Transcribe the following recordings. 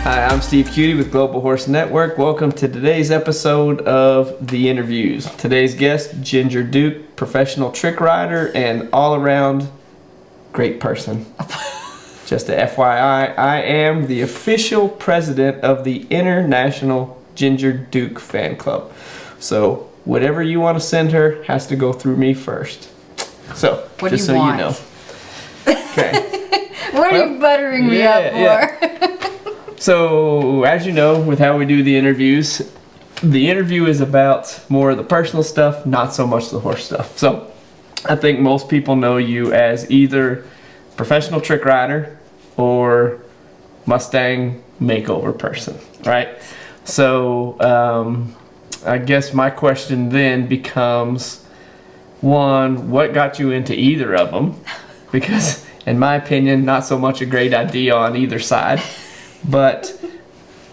Hi, I'm Steve Kutie with Global Horse Network. Welcome to today's episode of The Interviews. Today's guest, Ginger Duke, professional trick rider and all-around great person. Just a FYI, I am the official president of the International Ginger Duke Fan Club. So whatever you want to send her has to go through me first. So, what just do you so want? you know. Okay. What are you buttering me up for? Yeah. So, as you know, with how we do the interviews, the interview is about more of the personal stuff, not so much the horse stuff. So, I think most people know you as either professional trick rider or Mustang makeover person, right? So, I guess my question then becomes, one, what got you into either of them? Because, in my opinion, not so much a great idea on either side. But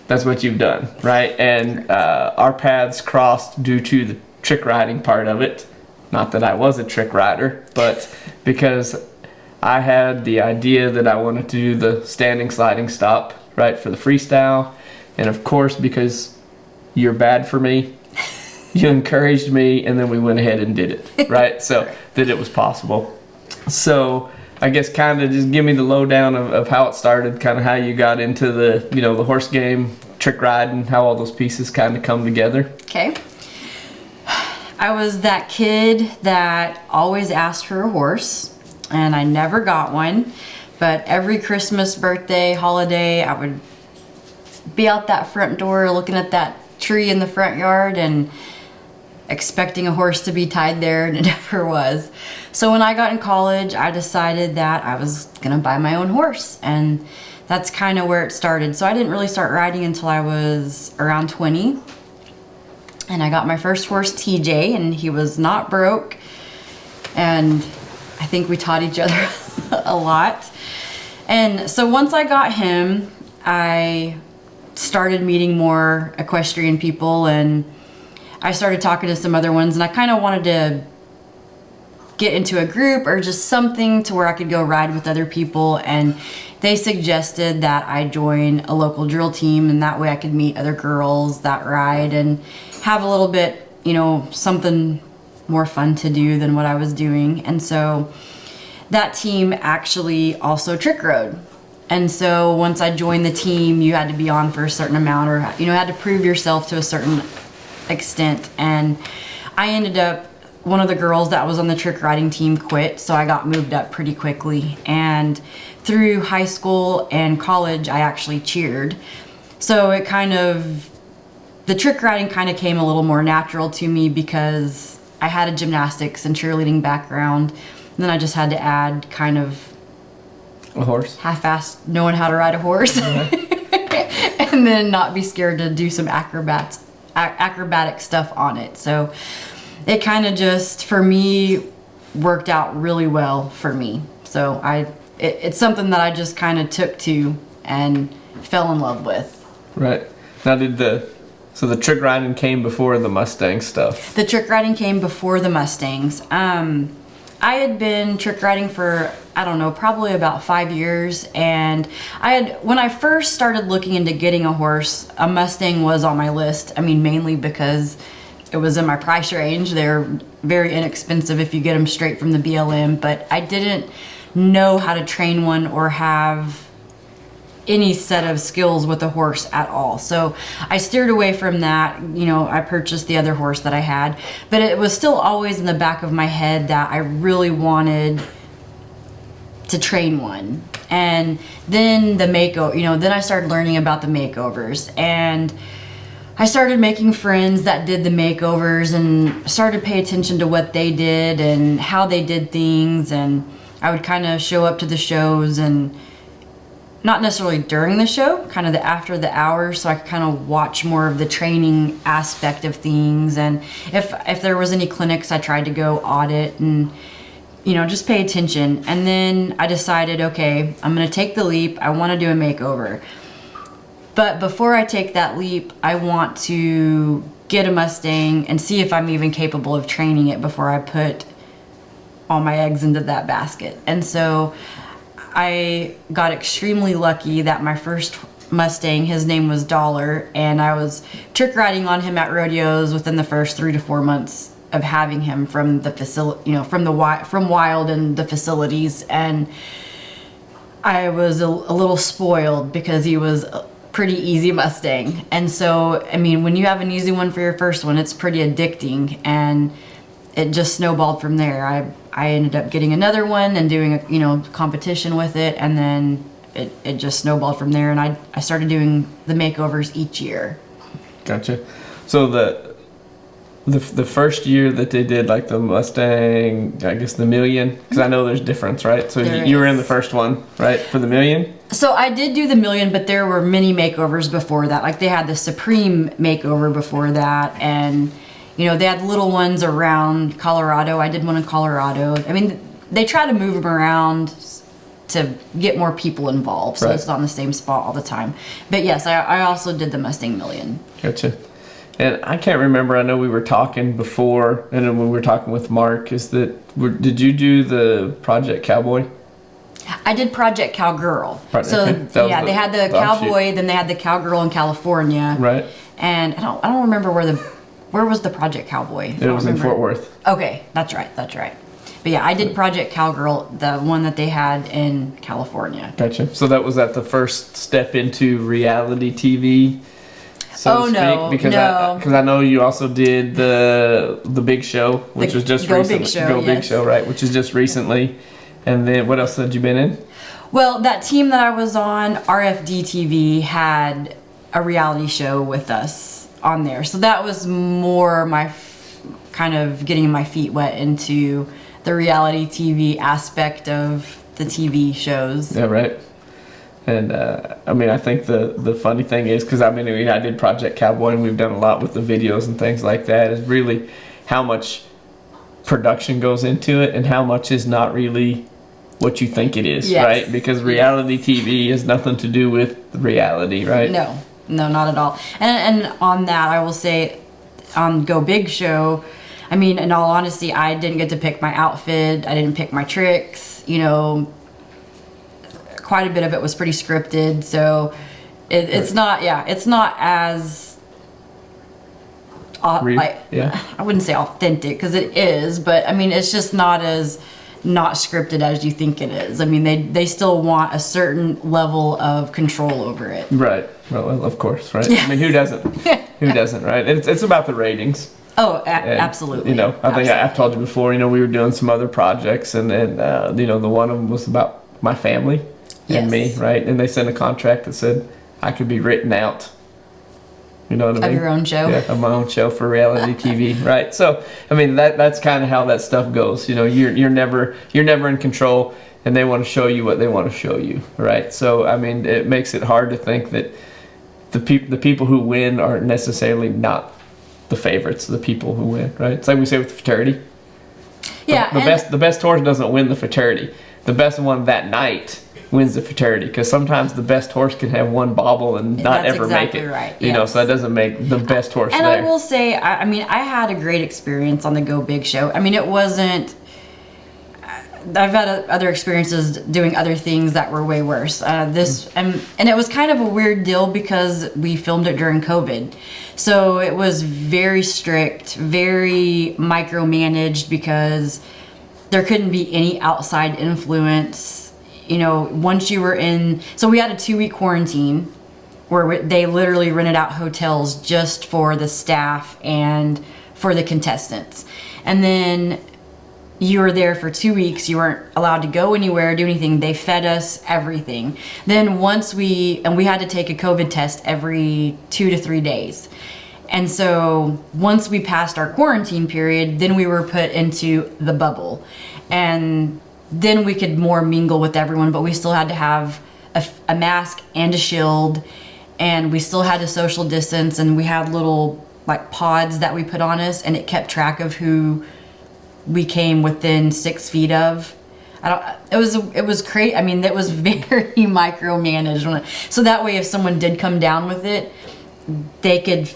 that's what you've done, right? And our paths crossed due to the trick riding part of it. Not that I was a trick rider, but because I had the idea that I wanted to do the standing sliding stop, right, for the freestyle. And of course, because you're bad for me, you encouraged me, and then we went ahead and did it, right? So that it was possible. So I guess kind of just give me the lowdown of how it started, kind of how you got into the, you know, the horse game, trick riding, how all those pieces kind of come together. Okay. I was that kid that always asked for a horse, and I never got one. But every Christmas, birthday, holiday, I would be out that front door looking at that tree in the front yard and expecting a horse to be tied there, and it never was. So when I got in college, I decided that I was gonna buy my own horse, and that's kind of where it started. So I didn't really start riding until I was around 20, and I got my first horse, TJ, and he was not broke, and I think we taught each other a lot. And so once I got him, I started meeting more equestrian people, and I started talking to some other ones, and I kind of wanted to get into a group or just something to where I could go ride with other people, and they suggested that I join a local drill team, and that way I could meet other girls that ride and have a little bit, you know, something more fun to do than what I was doing. And so that team actually also trick rode. And so once I joined the team, you had to be on for a certain amount, or, you know, had to prove yourself to a certain extent. And I ended up, one of the girls that was on the trick riding team quit, so I got moved up pretty quickly. And through high school and college, I actually cheered. So it kind of, the trick riding kind of came a little more natural to me because I had a gymnastics and cheerleading background. And then I just had to add kind of A horse? half-assed knowing how to ride a horse. And then not be scared to do some acrobatic stuff on it. So it kind of just, for me, worked out really well for me. So it's something that I just kind of took to and fell in love with. Right. Now so the trick riding came before the Mustang stuff? The trick riding came before the Mustangs. I had been trick riding for, I don't know, probably about 5 years, and when I first started looking into getting a horse, a Mustang was on my list. I mean, mainly because it was in my price range. They're very inexpensive if you get them straight from the BLM, but I didn't know how to train one or have any set of skills with a horse at all. So I steered away from that. You know, I purchased the other horse that I had, but it was still always in the back of my head that I really wanted to train one. And then then I started learning about the makeovers, and I started making friends that did the makeovers and started to pay attention to what they did and how they did things. And I would kind of show up to the shows, and not necessarily during the show, kind of after the hours, so I could kind of watch more of the training aspect of things. And if there was any clinics, I tried to go audit and, you know, just pay attention. And then I decided, okay, I'm gonna take the leap. I want to do a makeover. But before I take that leap, I want to get a Mustang and see if I'm even capable of training it before I put all my eggs into that basket. And so I got extremely lucky that my first Mustang. His name was Dollar, and I was trick riding on him at rodeos within the first 3 to 4 months of having him from the facility, from Wild and the facilities. And I was a little spoiled because he was a pretty easy Mustang. And so, I mean, when you have an easy one for your first one, it's pretty addicting, and it just snowballed from there. I ended up getting another one and doing a competition with it, and then it just snowballed from there, and I started doing the makeovers each year. Gotcha. So the first year that they did like the Mustang, I guess the Million, because I know there's difference, right? So you were in the first one, right, for the Million? So I did do the Million, but there were many makeovers before that. Like they had the Supreme makeover before that, and they had little ones around Colorado. I did one in Colorado. I mean, they try to move them around to get more people involved, so it's not in the same spot all the time. But yes, I also did the Mustang Million. Gotcha. And I can't remember, I know we were talking before, and then when we were talking with Mark, did you do the Project Cowboy? I did Project Cowgirl. Right, so okay. they had the Cowboy, then they had the Cowgirl in California. Right. And I don't remember where was the Project Cowboy? It was in Fort Worth. Okay, that's right. But yeah, I did Project Cowgirl, the one that they had in California. Gotcha. So that was the first step into reality TV, so to speak? Because I know you also did the Big Show, which was just recently. Big Show, right? Which is just recently. And then what else had you been in? Well, that team that I was on, RFD TV, had a reality show with us on there. So that was more my kind of getting my feet wet into the reality TV aspect of the TV shows. Yeah, right. And I mean, I think the funny thing is, because I did Project Cowboy, and we've done a lot with the videos and things like that, is really how much production goes into it and how much is not really what you think it is, right? Because reality TV has nothing to do with reality, right? No, not at all. And on that, I will say, on Go Big Show, I mean, in all honesty, I didn't get to pick my outfit. I didn't pick my tricks. Quite a bit of it was pretty scripted. So it's not as I wouldn't say authentic, because it is, but I mean, it's just not as not scripted as you think it is. I mean, they still want a certain level of control over it. Right. Well, of course, right? Yeah. I mean, who doesn't? Who doesn't, right? It's about the ratings. Oh, absolutely. I think I've told you before, we were doing some other projects, and the one of them was about my family and me, right? And they sent a contract that said I could be written out. You know what I mean? Of your own show? Yeah, of my own show for reality TV, right? So, I mean, that's kind of how that stuff goes. You're never in control, and they want to show you what they want to show you, right? So, I mean, it makes it hard to think that the people who win are necessarily not the favorites, the people who win, right? It's like we say with the fraternity. Yeah. The best horse doesn't win the fraternity. The best one that night wins the fraternity, because sometimes the best horse can have one bobble and not ever make it. Right. So that doesn't make the best horse and there. I will say, I mean, I had a great experience on the Go Big Show. I mean, it wasn't. I've had other experiences doing other things that were way worse. And it was kind of a weird deal because we filmed it during COVID. So it was very strict, very micromanaged, because there couldn't be any outside influence. Once you were in, so we had a 2-week quarantine where they literally rented out hotels just for the staff and for the contestants. And then you were there for 2 weeks. You weren't allowed to go anywhere, do anything. They fed us everything. Then we had to take a COVID test every 2 to 3 days. And so once we passed our quarantine period, then we were put into the bubble. And then we could more mingle with everyone, but we still had to have a mask and a shield, and we still had to social distance, and we had little like pods that we put on us, and it kept track of who we came within 6 feet of. It was crazy. I mean, it was very micromanaged. So that way, if someone did come down with it, they could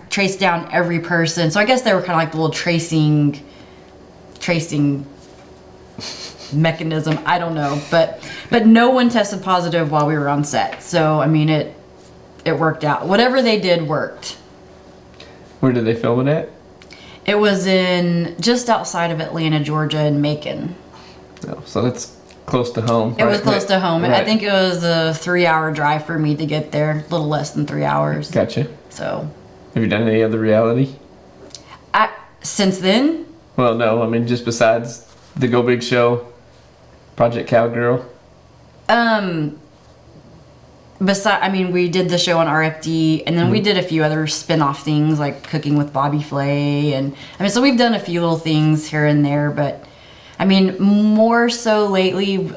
trace down every person. So I guess they were kind of like the little tracing mechanism. I don't know, but no one tested positive while we were on set. So I mean, it worked out. Whatever they did worked. Where did they film it at? It was in just outside of Atlanta, Georgia, in Macon. Oh, so that's close to home. It was close to home. Right. I think it was a 3-hour drive for me to get there. A little less than 3 hours. Gotcha. So. Have you done any other reality? Since then? Well, no. I mean, just besides the Go Big Show, Project Cowgirl. We did the show on RFD, and then we did a few other spin-off things like Cooking with Bobby Flay, and so we've done a few little things here and there, but I mean, more so lately,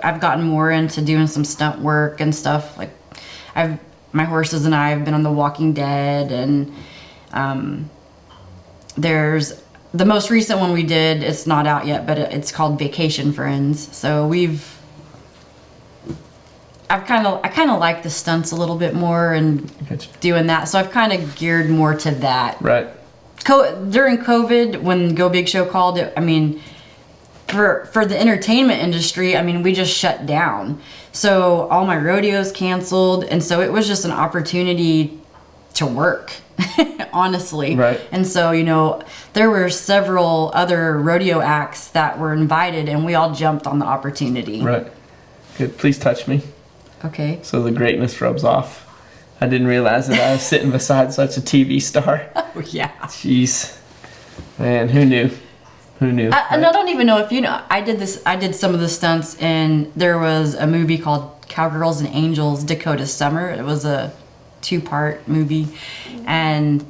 I've gotten more into doing some stunt work and stuff. Like, my horses and I have been on The Walking Dead, and there's the most recent one we did. It's not out yet, but it's called Vacation Friends. So I kind of like the stunts a little bit more and doing that. So I've kind of geared more to that. Right. During COVID, when Go Big Show called it, I mean, for the entertainment industry, I mean, we just shut down. So all my rodeos canceled, and so it was just an opportunity to work, honestly. Right. And so, there were several other rodeo acts that were invited, and we all jumped on the opportunity. Right. Good. Please touch me. Okay. So the greatness rubs off. I didn't realize that I was sitting beside such a TV star. Oh, yeah. Jeez. Man, who knew? Who knew? And I don't even know if you know, I did some of the stunts, and there was a movie called Cowgirls and Angels, Dakota Summer. It was a 2-part movie, and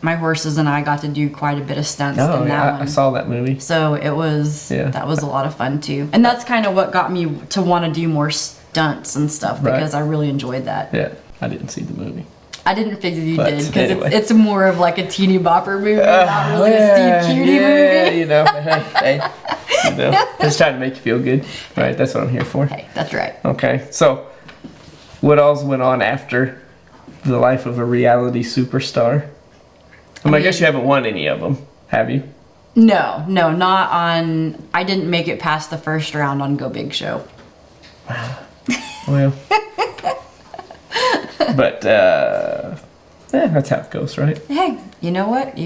my horses and I got to do quite a bit of stunts in that one. I saw that movie. So that was a lot of fun too. And that's kind of what got me to want to do more stunts and stuff, because I really enjoyed that. Yeah, I didn't see the movie. I didn't figure you did, because anyway. it's more of like a teeny bopper movie, not really a Steve Kutie movie. Just trying to make you feel good. Right, that's what I'm here for. Hey, that's right. Okay, so what else went on after the life of a reality superstar? I guess you haven't won any of them, have you? No, not on. I didn't make it past the first round on Go Big Show. Well, but that's how it goes, right? Hey, you know what?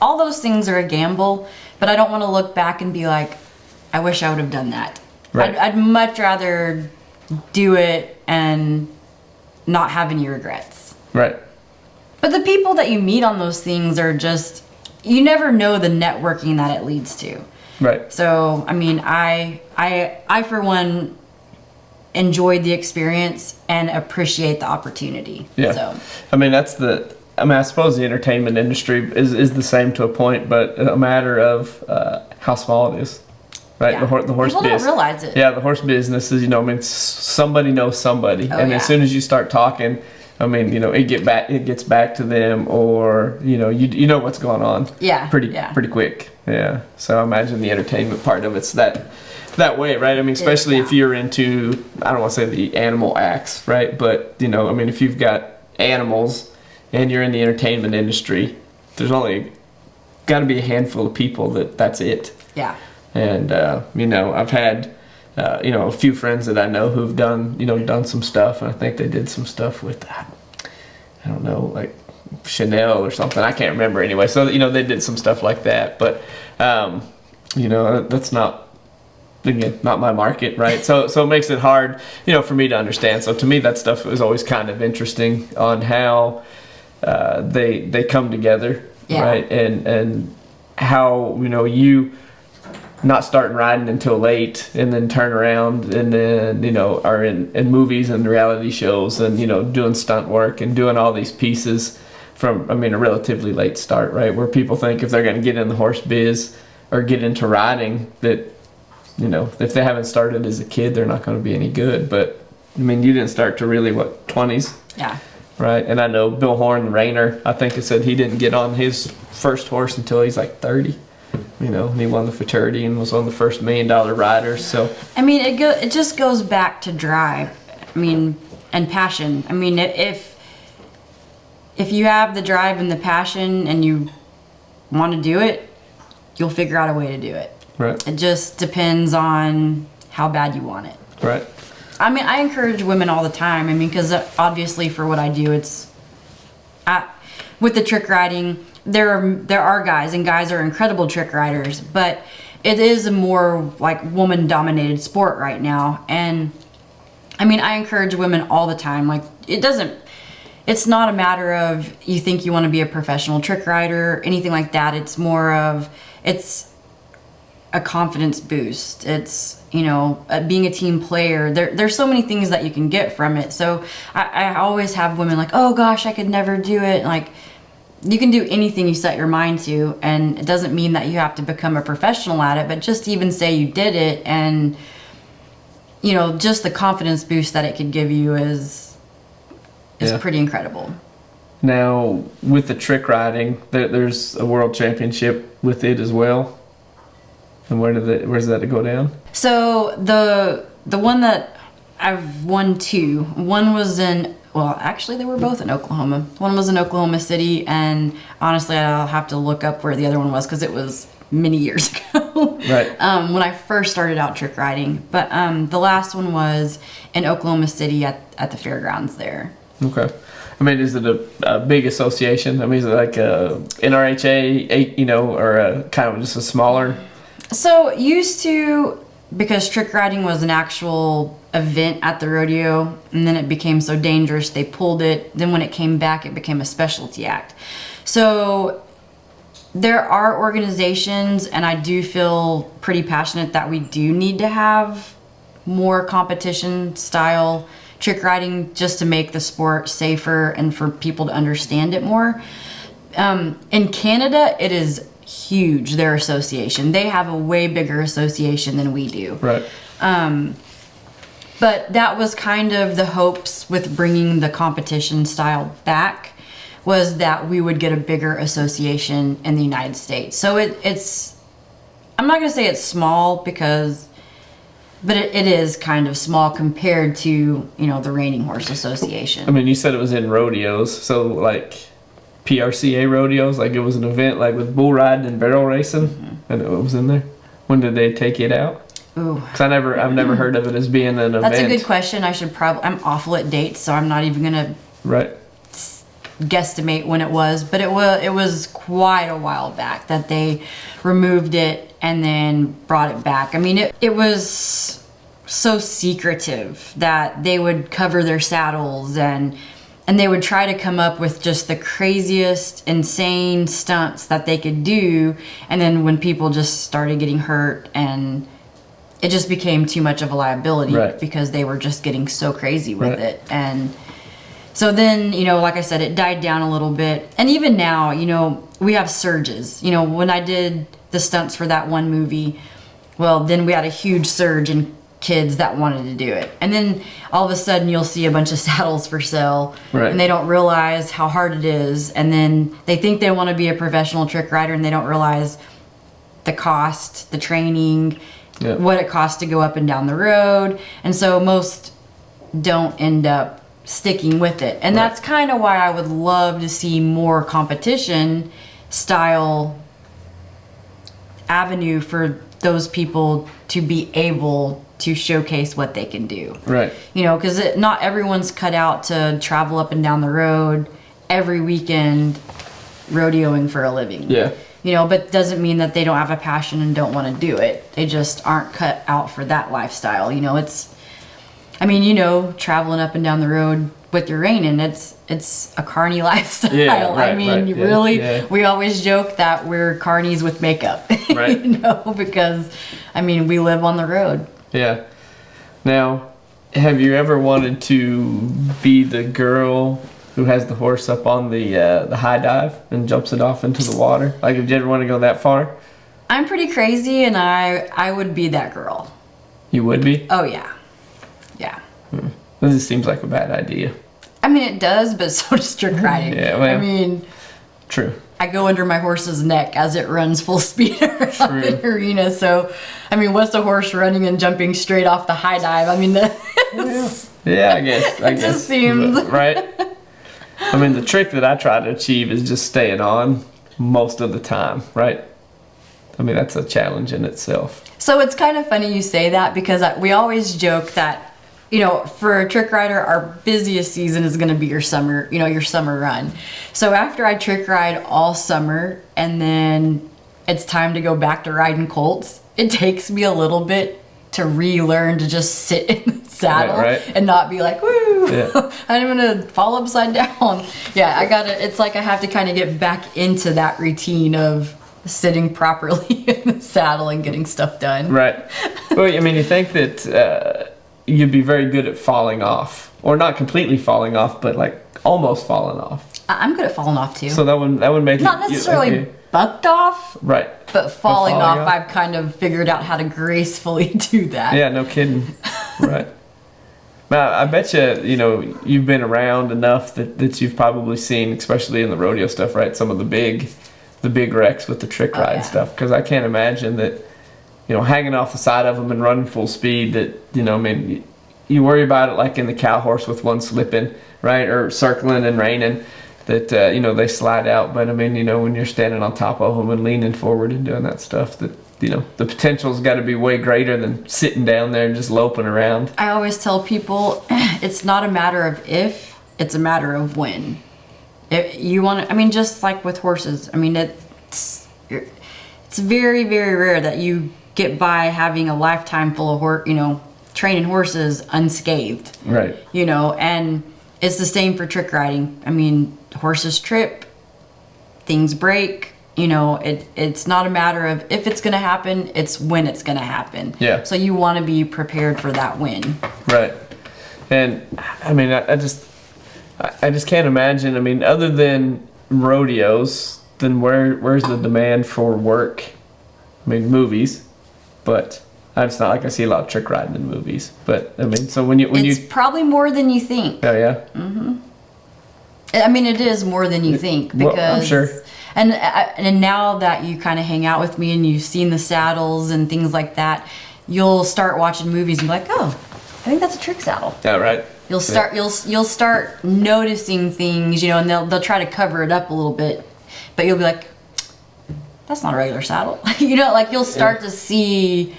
All those things are a gamble, but I don't want to look back and be like, I wish I would have done that. Right. I'd much rather do it and not have any regrets. Right. But the people that you meet on those things are just, you never know the networking that it leads to. Right. So, I mean, I for one, enjoyed the experience and appreciate the opportunity. Yeah. So. I suppose the entertainment industry is the same to a point, but a matter of how small it is. Right, yeah. the horse People business. don't realize it. Yeah, the horse business is, somebody knows somebody, and as soon as you start talking, it gets back to them, or you know what's going on. Yeah. Pretty quick. Yeah. So I imagine the entertainment part of it's that way, right? I mean, especially if you're into, I don't want to say the animal acts, right? But if you've got animals and you're in the entertainment industry, there's only got to be a handful of people that's it. Yeah. And I've had a few friends that I know who've done some stuff, and I think they did some stuff with I don't know, like Chanel or something. I can't remember anyway. So they did some stuff like that, but that's not my market, right? So it makes it hard for me to understand. So to me, that stuff was always kind of interesting on how they come together, right? And how you not starting riding until late, and then turn around and then are in movies and reality shows, and doing stunt work and doing all these pieces from a relatively late start, right? Where people think if they're going to get in the horse biz or get into riding, that if they haven't started as a kid, they're not going to be any good. But you didn't start to really 20s? Yeah. Right. And I know Bill Horn, Rainer, I think it said he didn't get on his first horse until he's like 30. And he won the fraternity and was one of the first $1 million riders. So it just goes back to drive. And passion. If you have the drive and the passion and you want to do it, you'll figure out a way to do it. Right. It just depends on how bad you want it. Right. I mean, I encourage women all the time. I mean, because obviously for what I do, with the trick riding, there are guys, and guys are incredible trick riders, but it is a more like woman-dominated sport right now. And I mean, I encourage women all the time. Like, it's not a matter of you think you want to be a professional trick rider, anything like that. It's more of, it's a confidence boost. It's, being a team player. There's so many things that you can get from it. So I always have women like, oh gosh, I could never do it. Like, you can do anything you set your mind to, and it doesn't mean that you have to become a professional at it, but just even say you did it, and just the confidence boost that it could give you is pretty incredible. Now, with the trick riding, there's a world championship with it as well. And where's that to go down? So the one that I've won two. One was actually they were both in Oklahoma. One was in Oklahoma City, and honestly I'll have to look up where the other one was because it was many years ago. Right. When I first started out trick riding. But the last one was in Oklahoma City at the fairgrounds there. Okay. I mean, is it a big association? I mean, is it like a NRHA, or a kind of just a smaller? So used to, because trick riding was an actual event at the rodeo, and then it became so dangerous they pulled it. Then when it came back, it became a specialty act. So there are organizations, and I do feel pretty passionate that we do need to have more competition style trick riding just to make the sport safer and for people to understand it more. In Canada, it is huge, their association. They have a way bigger association than we do. Right. But that was kind of the hopes with bringing the competition style back, was that we would get a bigger association in the United States. So it's, I'm not going to say it's small but it is kind of small compared to, the Reining Horse Association. I mean, you said it was in rodeos, so like PRCA rodeos, like it was an event like with bull riding and barrel racing, and it was in there. When did they take it out? Ooh. Because I've never heard of it as being an event. That's a good question. I'm awful at dates, so I'm not even gonna guesstimate when it was, but it was quite a while back that they removed it and then brought it back. I mean, it was so secretive that they would cover their saddles and they would try to come up with just the craziest, insane stunts that they could do. And then when people just started getting hurt, and it just became too much of a liability because they were just getting so crazy with it. And so then, like I said, it died down a little bit. And even now, we have surges. When I did the stunts for that one movie, well, then we had a huge surge in kids that wanted to do it. And then all of a sudden you'll see a bunch of saddles for sale, and they don't realize how hard it is. And then they think they want to be a professional trick rider, and they don't realize the cost, the training, what it costs to go up and down the road. And so most don't end up sticking with it. And that's kind of why I would love to see more competition style avenue for those people to be able to showcase what they can do. Right. Because not everyone's cut out to travel up and down the road every weekend rodeoing for a living. Yeah. But doesn't mean that they don't have a passion and don't want to do it. They just aren't cut out for that lifestyle. Traveling up and down the road with your reining, it's a carny lifestyle. Yeah, we always joke that we're carnies with makeup. Right. Because we live on the road. Yeah. Now, have you ever wanted to be the girl who has the horse up on the high dive and jumps it off into the water? Like, did you ever want to go that far? I'm pretty crazy, and I would be that girl. You would be? Oh, yeah. Yeah. This just seems like a bad idea. It does, but so does trick riding. Yeah, well, true. I go under my horse's neck as it runs full speed around the arena. So, what's a horse running and jumping straight off the high dive? I guess. It just seems. Right? the trick that I try to achieve is just staying on most of the time, right? I mean, that's a challenge in itself. So it's kind of funny you say that, because we always joke that, you know, for a trick rider, our busiest season is going to be your summer, you know, your summer run. So after I trick ride all summer and then it's time to go back to riding colts, it takes me a little bit to relearn to just sit in the saddle and not be like, woo, I'm going to fall upside down. Yeah, it's like I have to kind of get back into that routine of sitting properly in the saddle and getting stuff done. Right. Well, I mean, you think that you'd be very good at falling off, or not completely falling off, but like almost falling off. I'm good at falling off too. So that would make not necessarily bucked off, right? But falling off, I've kind of figured out how to gracefully do that. Yeah, no kidding. Right. Now, I bet you know, you've been around enough that you've probably seen, especially in the rodeo stuff, right? Some of the big wrecks with the trick ride stuff. Because I can't imagine that, you know, hanging off the side of them and running full speed, that, you know, I mean, you worry about it like in the cow horse with one slipping, right? Or circling and reining, that, you know, they slide out. But I mean, you know, when you're standing on top of them and leaning forward and doing that stuff, that, you know, the potential's got to be way greater than sitting down there and just loping around. I always tell people, it's not a matter of if, it's a matter of when. If you want to, I mean, just like with horses, I mean, it's very, very rare that you get by having a lifetime full of training horses unscathed. Right. You know, and it's the same for trick riding. I mean, horses trip, things break. You know, it's not a matter of if it's going to happen, it's when it's going to happen. Yeah. So you want to be prepared for that win. Right. And I mean, I just can't imagine. I mean, other than rodeos, then where's the demand for work? I mean, movies, but it's not like I see a lot of trick riding in movies. But I mean, so when it's probably more than you think. Oh yeah. Mm-hmm. I mean, it is more than you think, because well, I'm sure. And now that you kind of hang out with me and you've seen the saddles and things like that, you'll start watching movies and be like, oh, I think that's a trick saddle. Yeah, right. You'll start noticing things, you know, and they'll try to cover it up a little bit, but you'll be like, that's not a regular saddle. You know, like you'll start to see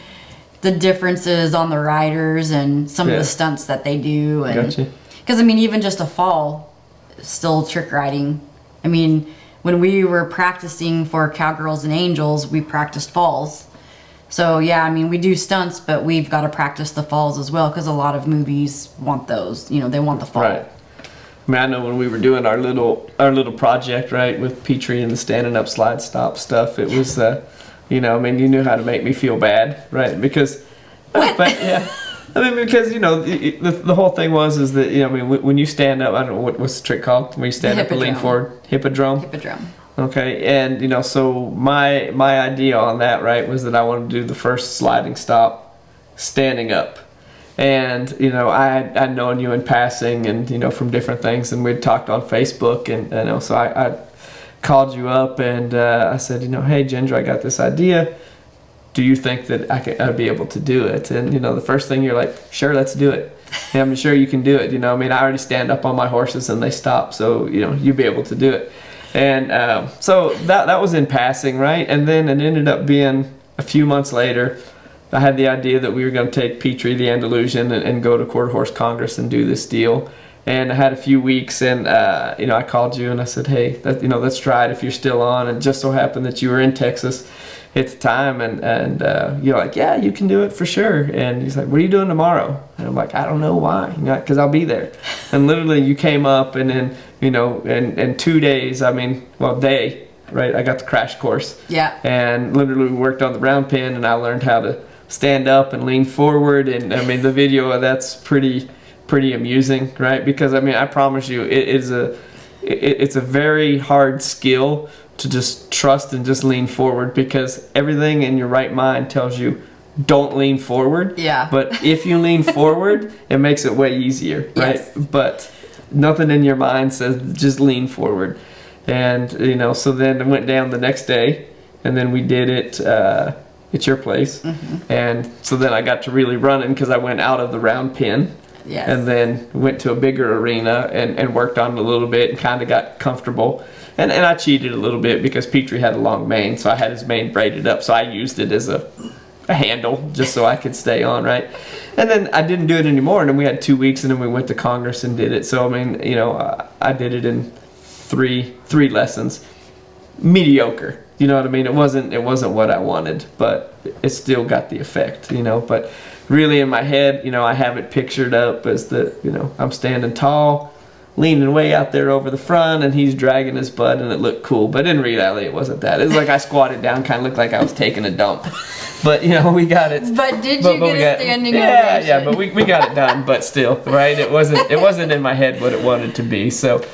the differences on the riders and some of the stunts that they do. And gotcha. Because I mean, even just a fall, still trick riding. I mean, when we were practicing for Cowgirls and Angels, we practiced falls. So yeah, I mean, we do stunts, but we've got to practice the falls as well, because a lot of movies want those. You know, they want the fall. Right. I mean, I know when we were doing our little project, right, with Petrie and the standing up slide stop stuff, it was, you know, I mean, you knew how to make me feel bad, right? Because, but yeah. I mean, because, you know, the whole thing is that, you know, I mean, when you stand up, I don't know, what's the trick called? When you stand up and lean forward? Hippodrome? Hippodrome. Okay, and, you know, so my idea on that, right, was that I wanted to do the first sliding stop standing up. And, you know, I'd known you in passing and, you know, from different things, and we'd talked on Facebook, and, you know, so I called you up and I said, you know, hey, Ginger, I got this idea. Do you think that I'd be able to do it? And, you know, the first thing you're like, sure, let's do it. Yeah, I'm sure you can do it. You know, I mean, I already stand up on my horses and they stop, so, you know, you'll be able to do it. And so that was in passing, right? And then it ended up being a few months later, I had the idea that we were going to take Petrie, the Andalusian, and go to Quarter Horse Congress and do this deal. And I had a few weeks, and you know, I called you and I said, hey, you know, let's try it if you're still on. And it just so happened that you were in Texas at the time, and you're like, yeah, you can do it for sure. And he's like, what are you doing tomorrow? And I'm like, I don't know why, because I'll be there. And literally, you came up, and then, you know, in 2 days, I mean, well, day, right? I got the crash course. Yeah. And literally, we worked on the round pin, and I learned how to stand up and lean forward. And I mean, the video of that's pretty amusing, right? Because I mean, I promise you, it's a very hard skill to just trust and just lean forward, because everything in your right mind tells you don't lean forward. Yeah. But if you lean forward, it makes it way easier, right? Yes. But nothing in your mind says just lean forward. And, you know, so then I went down the next day, and then we did it at your place. Mm-hmm. And so then I got to really run it, because I went out of the round pin. Yes. And then went to a bigger arena and worked on it a little bit and kind of got comfortable. And I cheated a little bit because Petrie had a long mane, so I had his mane braided up, so I used it as a handle just so I could stay on, right? And then I didn't do it anymore, and then we had 2 weeks, and then we went to Congress and did it. So I mean, you know, I did it in three lessons. Mediocre, you know what I mean? It wasn't what I wanted, but it still got the effect, you know. But really in my head, you know, I have it pictured up as you know, I'm standing tall, leaning way out there over the front, and he's dragging his butt, and it looked cool. But in reality, it wasn't that. It was like I squatted down, kind of looked like I was taking a dump. But you know, we got it. But did you get a standing ovation? Yeah, but we got it done. But still, right? It wasn't in my head what it wanted to be. So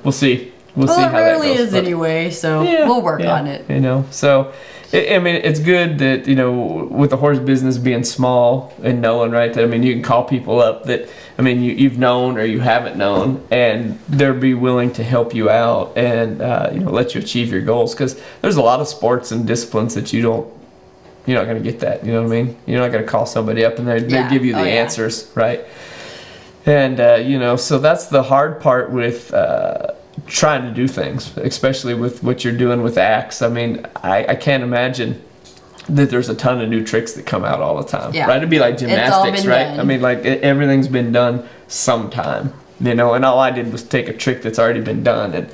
we'll see. We'll see how that goes. Well, it really is anyway. So we'll work on it. You know, so. I mean, it's good that, you know, with the horse business being small and knowing, right, that, I mean, you can call people up that, I mean, you've known or you haven't known, and they'll be willing to help you out and, you know, let you achieve your goals. Because there's a lot of sports and disciplines that you're not going to get that, you know what I mean? You're not going to call somebody up and they give you the answers, right? And, you know, so that's the hard part with trying to do things, especially with what you're doing with Axe. I mean, I can't imagine that there's a ton of new tricks that come out all the time, right? It'd be like gymnastics, right? Done. I mean, like everything's been done sometime, you know, and all I did was take a trick that's already been done and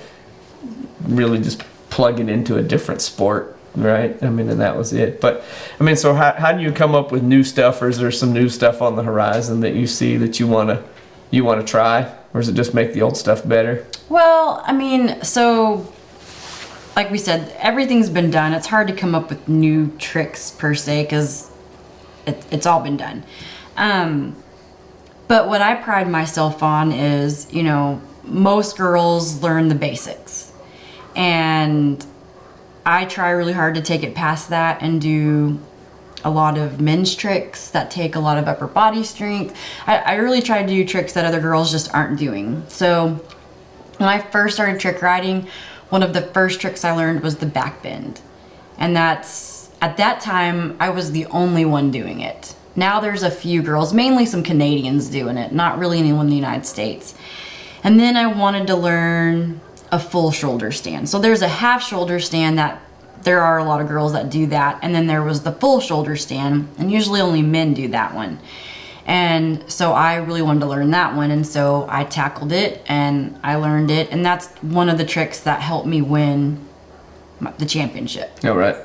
really just plug it into a different sport, right? I mean, and that was it. But I mean, so how do you come up with new stuff, or is there some new stuff on the horizon that you see that you want to try, or does it just make the old stuff better? Well, I mean, so like we said, everything's been done. It's hard to come up with new tricks per se because it's all been done. But what I pride myself on is, you know, most girls learn the basics. And I try really hard to take it past that and do a lot of men's tricks that take a lot of upper body strength. I really try to do tricks that other girls just aren't doing. So when I first started trick riding, one of the first tricks I learned was the back bend. And that's, at that time, I was the only one doing it. Now there's a few girls, mainly some Canadians doing it, not really anyone in the United States. And then I wanted to learn a full shoulder stand. So there's a half shoulder stand that there are a lot of girls that do that. And then there was the full shoulder stand, and usually only men do that one. And so I really wanted to learn that one, and so I tackled it and I learned it, and that's one of the tricks that helped me win the championship. All right.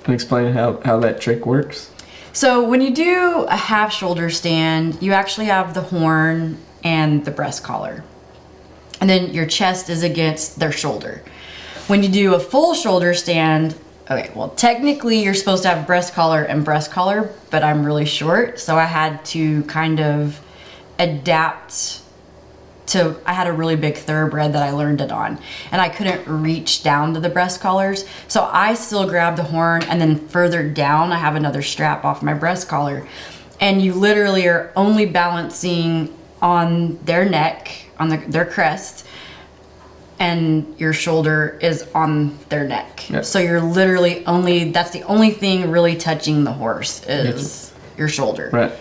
Can you explain how that trick works? So when you do a half shoulder stand, you actually have the horn and the breast collar, and then your chest is against their shoulder. When you do a full shoulder stand, okay, well, technically you're supposed to have breast collar and breast collar, but I'm really short, so I had to kind of adapt to, I had a really big thoroughbred that I learned it on, and I couldn't reach down to the breast collars, so I still grabbed the horn, and then further down I have another strap off my breast collar, and you literally are only balancing on their neck, on their crest, and your shoulder is on their neck. Yep. So you're literally that's the only thing really touching the horse is your shoulder. Right.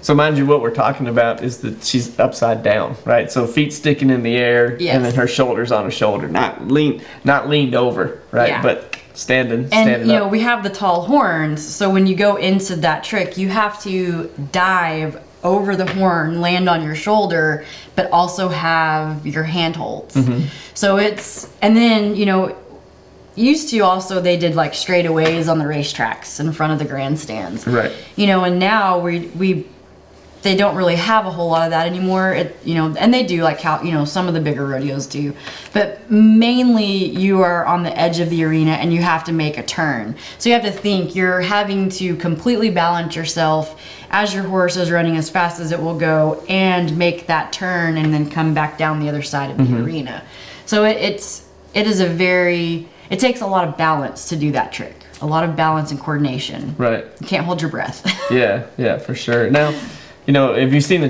So mind you, what we're talking about is that she's upside down, right? So feet sticking in the air, and then her shoulder's on her shoulder, not leaned over, right? Yeah. But standing and you up. know, we have the tall horns, so when you go into that trick, you have to dive over the horn, land on your shoulder, but also have your handholds. Mm-hmm. So and then, you know, used to also they did like straightaways on the racetracks in front of the grandstands. Right. You know, and now they don't really have a whole lot of that anymore. You know, and they do, like how, you know, some of the bigger rodeos do, but mainly you are on the edge of the arena and you have to make a turn. So you have to think, you're having to completely balance yourself as your horse is running as fast as it will go and make that turn and then come back down the other side of the arena. So it takes a lot of balance to do that trick. A lot of balance and coordination. Right. You can't hold your breath. Yeah, for sure. Now, you know, have you seen the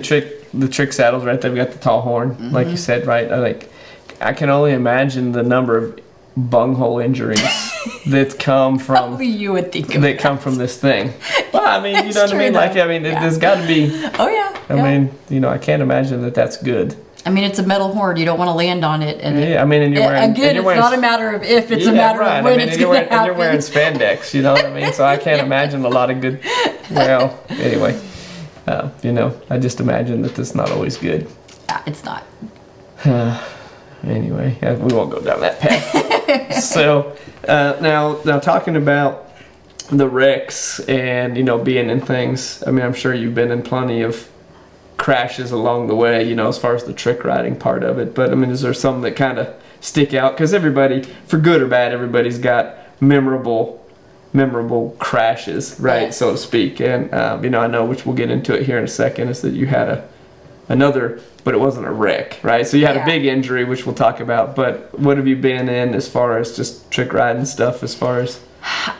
trick saddles, right? They've got the tall horn, like you said, right? I can only imagine the number of bunghole injuries that come from only you would think of that come from this thing. Well, I mean, you know what I mean? Like, I mean, there's got to be. Oh yeah. I mean, you know, I can't imagine that that's good. I mean, it's a metal horn. You don't want to land on it. And yeah, I mean, and you're wearing... Again, and you're it's not a matter of if, it's a matter of when it's going to happen. And you're wearing spandex, you know what I mean? So I can't imagine a lot of good... Well, anyway, you know, I just imagine that that's not always good. It's not. Anyway, we won't go down that path. So, now talking about the wrecks and, you know, being in things, I mean, I'm sure you've been in plenty of crashes along the way, you know, as far as the trick riding part of it. But, I mean, is there some that kind of stick out? Because everybody, for good or bad, everybody's got memorable crashes, right, yes. so to speak. And, you know, I know, which we'll get into it here in a second, is that you had another, but it wasn't a wreck, right? So you had a big injury, which we'll talk about. But what have you been in as far as just trick riding stuff, as far as...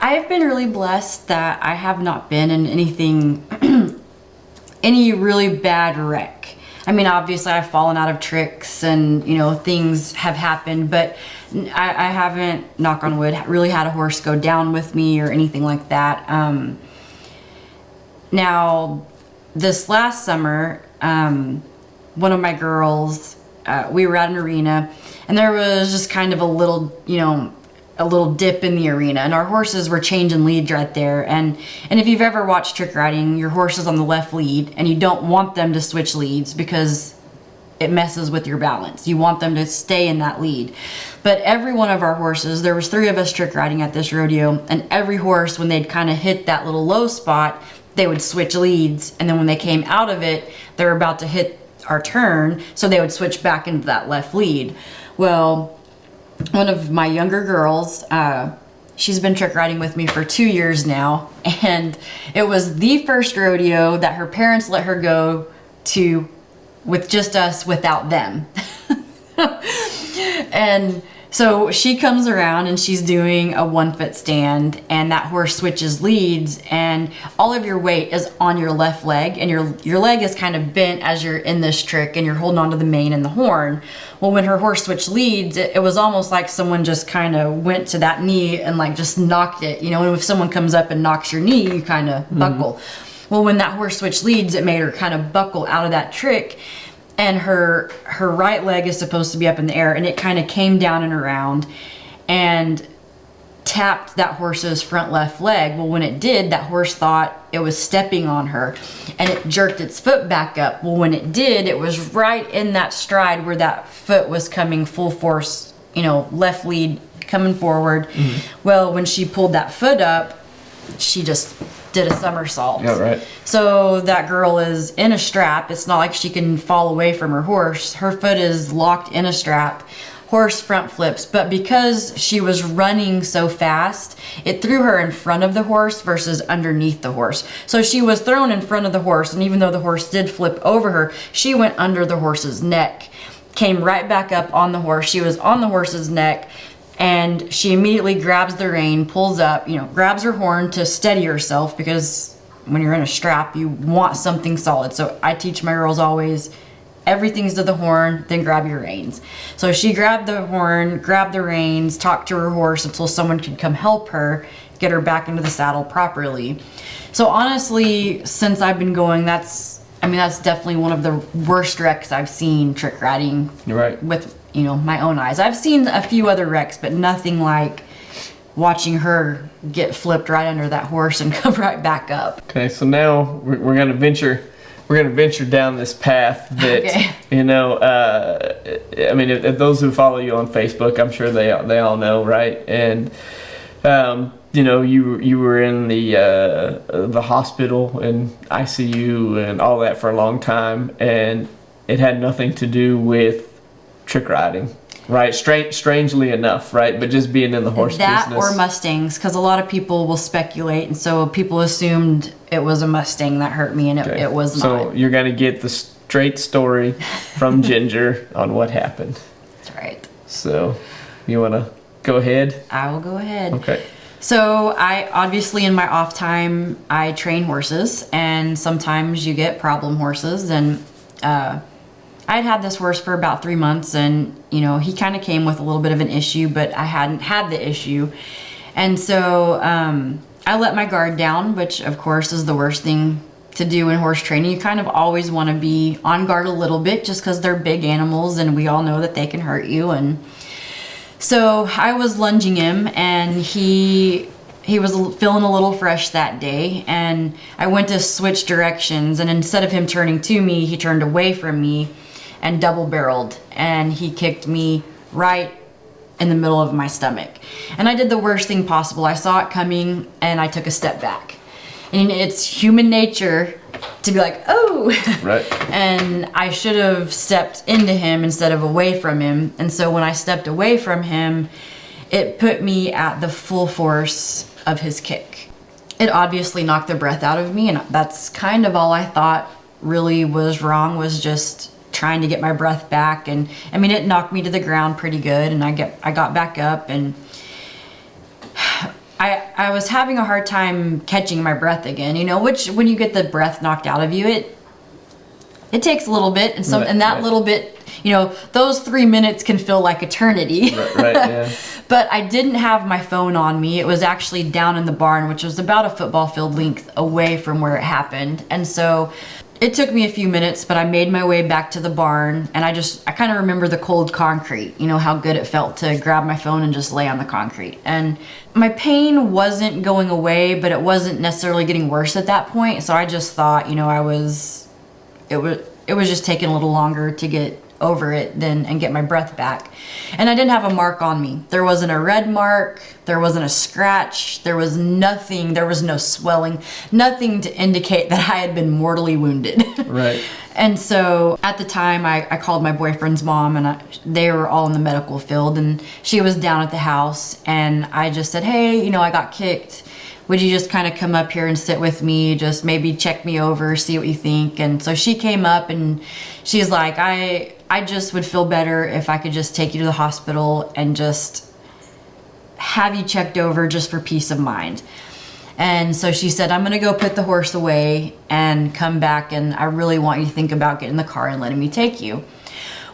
I've been really blessed that I have not been in anything, any really bad wreck. I mean, obviously I've fallen out of tricks and, you know, things have happened, but I haven't, knock on wood, really had a horse go down with me or anything like that. Now, this last summer, one of my girls, we were at an arena, and there was just kind of a little, you know, a little dip in the arena, and our horses were changing leads right there. And if you've ever watched trick riding, your horse is on the left lead, and you don't want them to switch leads because it messes with your balance. You want them to stay in that lead. But every one of our horses, there was 3 of us trick riding at this rodeo, and every horse, when they'd kind of hit that little low spot, they would switch leads, and then when they came out of it, they were about to hit our turn, so they would switch back into that left lead. Well, one of my younger girls, she's been trick riding with me for 2 years now, and it was the first rodeo that her parents let her go to with just us without them. And so she comes around and she's doing a 1-foot stand, and that horse switches leads, and all of your weight is on your left leg, and your leg is kind of bent as you're in this trick, and you're holding onto the mane and the horn. Well, when her horse switched leads, it was almost like someone just kind of went to that knee and like just knocked it. You know, and if someone comes up and knocks your knee, you kind of buckle. Well, when that horse switched leads, it made her kind of buckle out of that trick. And her right leg is supposed to be up in the air, and it kind of came down and around and tapped that horse's front left leg. Well, when it did, that horse thought it was stepping on her, and it jerked its foot back up. Well, when it did, it was right in that stride where that foot was coming full force, you know, left lead coming forward. Well, when she pulled that foot up, she just did a somersault. Yeah, right. So that girl is in a strap. It's not like she can fall away from her horse. Her foot is locked in a strap. Horse front flips, but because she was running so fast, it threw her in front of the horse versus underneath the horse. So she was thrown in front of the horse, and even though the horse did flip over her, she went under the horse's neck, came right back up on the horse. She was on the horse's neck, and she immediately grabs the rein, pulls up, you know, grabs her horn to steady herself, because when you're in a strap, you want something solid. So I teach my girls always, everything's to the horn, then grab your reins. So she grabbed the horn, grabbed the reins, talked to her horse until someone could come help her, get her back into the saddle properly. So honestly, since I've been going, that's definitely one of the worst wrecks I've seen trick riding. You're right. With, you know, my own eyes. I've seen a few other wrecks, but nothing like watching her get flipped right under that horse and come right back up. Okay, so now we're gonna venture down this path that you know. I mean, if those who follow you on Facebook, I'm sure they all know, right? And you know, you were in the hospital and ICU and all that for a long time, and it had nothing to do with trick riding, right? Strangely enough, right? But just being in the horse that business. Or Mustangs, because a lot of people will speculate, and so people assumed it was a Mustang that hurt me, and it was not. So you're gonna get the straight story from Ginger on what happened. That's right. So you wanna go ahead? I will go ahead. Okay. So I obviously, in my off time, I train horses, and sometimes you get problem horses, and I'd had this horse for about 3 months, and you know, he kind of came with a little bit of an issue, but I hadn't had the issue. And so I let my guard down, which of course is the worst thing to do in horse training. You kind of always want to be on guard a little bit just because they're big animals and we all know that they can hurt you. And so I was lunging him, and he was feeling a little fresh that day, and I went to switch directions, and instead of him turning to me, he turned away from me and double barreled, and he kicked me right in the middle of my stomach. And I did the worst thing possible. I saw it coming and I took a step back. And it's human nature to be like, oh. Right. And I should have stepped into him instead of away from him. And so when I stepped away from him, it put me at the full force of his kick. It obviously knocked the breath out of me, and that's kind of all I thought really was wrong, was just trying to get my breath back. And I mean, it knocked me to the ground pretty good, and I got back up, and I was having a hard time catching my breath again, you know, which when you get the breath knocked out of you, it takes a little bit, and and that little bit, you know, those 3 minutes can feel like eternity. Right, yeah. But I didn't have my phone on me. It was actually down in the barn, which was about a football field length away from where it happened. And so it took me a few minutes, but I made my way back to the barn, and I kind of remember the cold concrete, you know, how good it felt to grab my phone and just lay on the concrete. And my pain wasn't going away, but it wasn't necessarily getting worse at that point. So I just thought, you know, it was just taking a little longer to get over it and get my breath back. And I didn't have a mark on me. There wasn't a red mark, there wasn't a scratch, there was nothing, there was no swelling, nothing to indicate that I had been mortally wounded. Right. And so at the time I called my boyfriend's mom, and they were all in the medical field, and she was down at the house, and I just said, hey, you know, I got kicked. Would you just kind of come up here and sit with me, just maybe check me over, see what you think? And so she came up, and she's like, I just would feel better if I could just take you to the hospital and just have you checked over just for peace of mind. And so she said, I'm gonna go put the horse away and come back, and I really want you to think about getting in the car and letting me take you.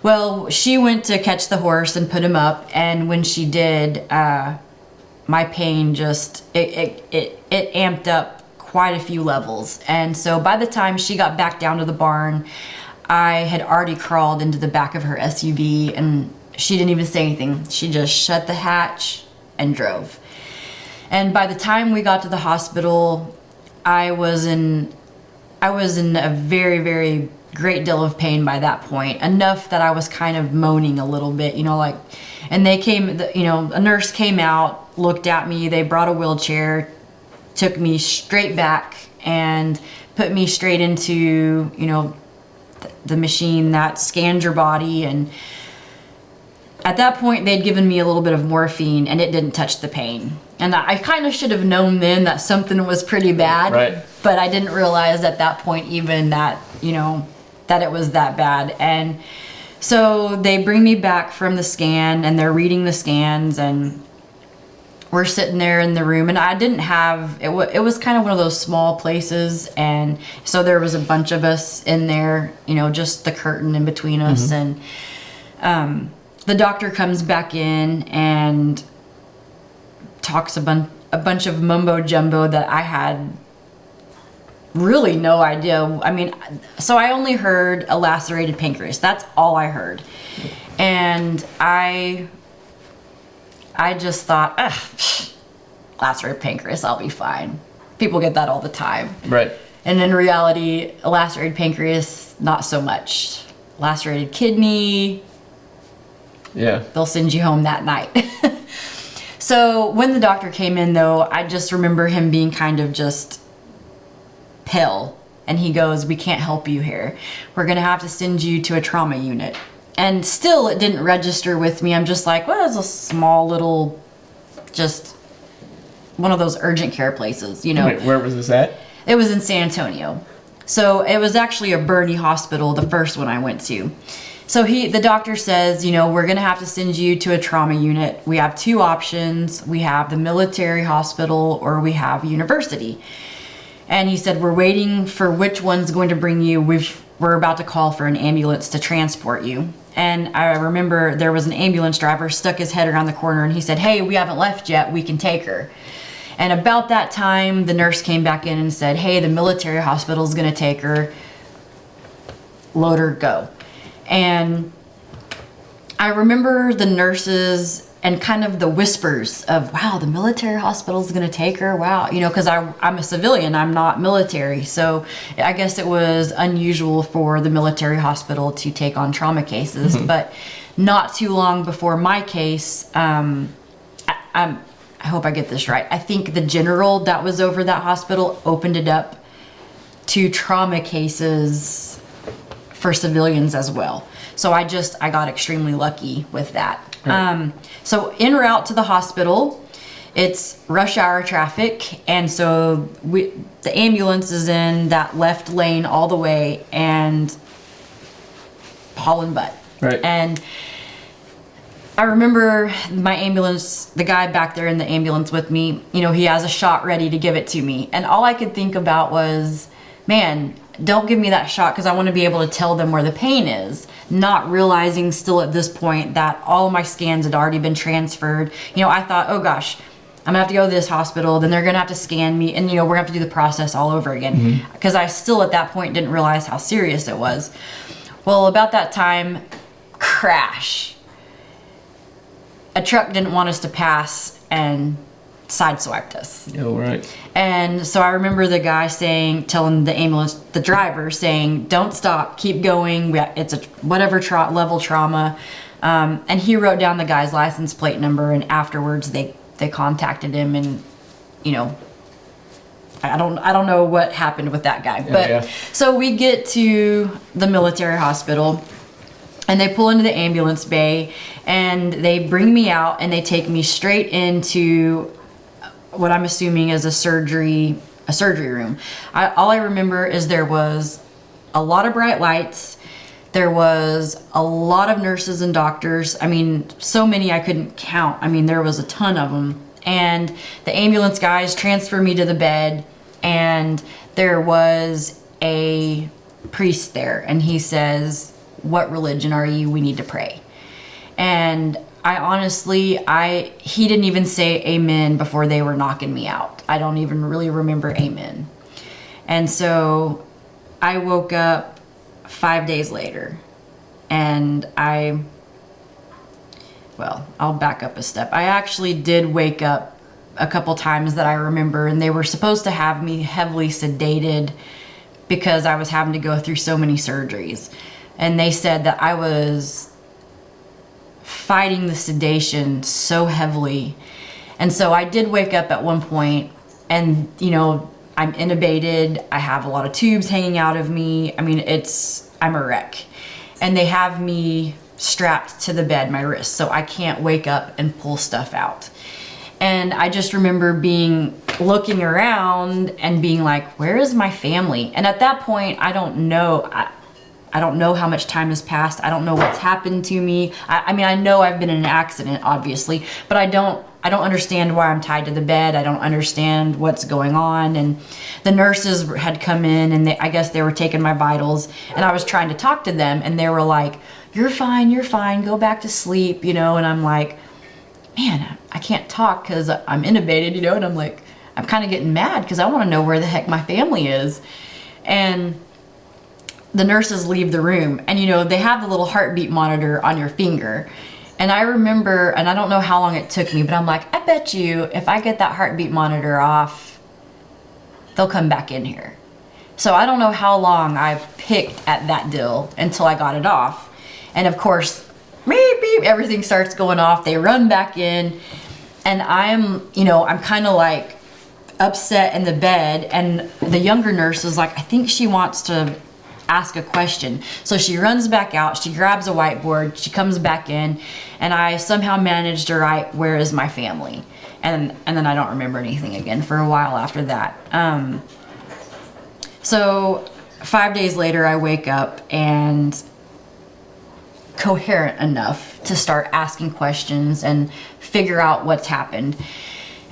Well, she went to catch the horse and put him up, and when she did, my pain just, it amped up quite a few levels. And so by the time she got back down to the barn, I had already crawled into the back of her SUV, and she didn't even say anything. She just shut the hatch and drove. And by the time we got to the hospital, I was in a very, very great deal of pain by that point, enough that I was kind of moaning a little bit, you know, like, and they came, you know, a nurse came out, looked at me, they brought a wheelchair, took me straight back and put me straight into, you know, the machine that scans your body. And at that point they'd given me a little bit of morphine, and it didn't touch the pain. And I kind of should have known then that something was pretty bad, right. But I didn't realize at that point even that, you know, that it was that bad. And so they bring me back from the scan, and they're reading the scans, and we're sitting there in the room, and I didn't have, it was kind of one of those small places, and so there was a bunch of us in there, you know, just the curtain in between us. Mm-hmm. And the doctor comes back in and talks a bunch of mumbo jumbo that I had really no idea. I mean, so I only heard a lacerated pancreas. That's all I heard. And I just thought, lacerated pancreas, I'll be fine. People get that all the time. Right. And in reality, a lacerated pancreas, not so much. Lacerated kidney, yeah, they'll send you home that night. So when the doctor came in, though, I just remember him being kind of just pale. And he goes, we can't help you here. We're going to have to send you to a trauma unit. And still, it didn't register with me. I'm just like, well, it's a small little, just one of those urgent care places, you know. Wait, where was this at? It was in San Antonio. So it was actually a Bernie hospital, the first one I went to. So the doctor says, you know, we're going to have to send you to a trauma unit. We have two options. We have the military hospital, or we have university. And he said, we're waiting for which one's going to bring you. We're about to call for an ambulance to transport you. And I remember there was an ambulance driver stuck his head around the corner, and he said, hey, we haven't left yet. We can take her. And about that time, the nurse came back in and said, hey, the military hospital is going to take her. Load her, go. And I remember the nurses and kind of the whispers of, wow, the military hospital is going to take her. Wow. You know, because I'm a civilian, I'm not military. So I guess it was unusual for the military hospital to take on trauma cases. But not too long before my case, I hope I get this right. I think the general that was over that hospital opened it up to trauma cases for civilians as well. So I got extremely lucky with that. Right. So en route to the hospital, it's rush hour traffic. And so the ambulance is in that left lane all the way and hauling butt. Right. And I remember my ambulance, the guy back there in the ambulance with me, you know, he has a shot ready to give it to me. And all I could think about was, man, don't give me that shot because I want to be able to tell them where the pain is. Not realizing still at this point that all of my scans had already been transferred. You know, I thought, oh gosh, I'm gonna have to go to this hospital, then they're gonna have to scan me, and you know, we're gonna have to do the process all over again. Because I still at that point didn't realize how serious it was. Well, about that time, crash. A truck didn't want us to pass and sideswiped us. Oh, right. And so I remember the guy telling the ambulance, the driver saying, don't stop, keep going. It's a whatever level trauma. And he wrote down the guy's license plate number, and afterwards they contacted him, and you know, I don't know what happened with that guy. But so we get to the military hospital, and they pull into the ambulance bay, and they bring me out, and they take me straight into what I'm assuming is a surgery room. All I remember is there was a lot of bright lights. There was a lot of nurses and doctors. I mean, so many I couldn't count. I mean, there was a ton of them. And the ambulance guys transfer me to the bed, and there was a priest there, and he says, what religion are you? We need to pray. And I honestly, he didn't even say amen before they were knocking me out. I don't even really remember amen. And so I woke up 5 days later, and I'll back up a step. I actually did wake up a couple times that I remember, and they were supposed to have me heavily sedated because I was having to go through so many surgeries. And they said that I was fighting the sedation so heavily. And so I did wake up at one point, and you know, I'm intubated, I have a lot of tubes hanging out of me. I mean, I'm a wreck. And they have me strapped to the bed, my wrist, so I can't wake up and pull stuff out. And I just remember looking around and being like, where is my family? And at that point, I don't know. I don't know how much time has passed. I don't know what's happened to me. I mean, I know I've been in an accident, obviously, but I don't understand why I'm tied to the bed. I don't understand what's going on. And the nurses had come in, and I guess they were taking my vitals, and I was trying to talk to them, and they were like, you're fine, go back to sleep, you know. And I'm like, man, I can't talk because I'm intubated, you know. And I'm like, I'm kind of getting mad because I want to know where the heck my family is. And the nurses leave the room, and you know, they have the little heartbeat monitor on your finger. And I remember, and I don't know how long it took me, but I'm like, I bet you if I get that heartbeat monitor off, they'll come back in here. So I don't know how long I picked at that deal until I got it off. And of course, beep, beep, everything starts going off. They run back in, and I'm kind of like upset in the bed, and the younger nurse is like, I think she wants to ask a question. So she runs back out, she grabs a whiteboard, she comes back in, and I somehow managed to write, where is my family? And then I don't remember anything again for a while after that. So 5 days later, I wake up and coherent enough to start asking questions and figure out what's happened.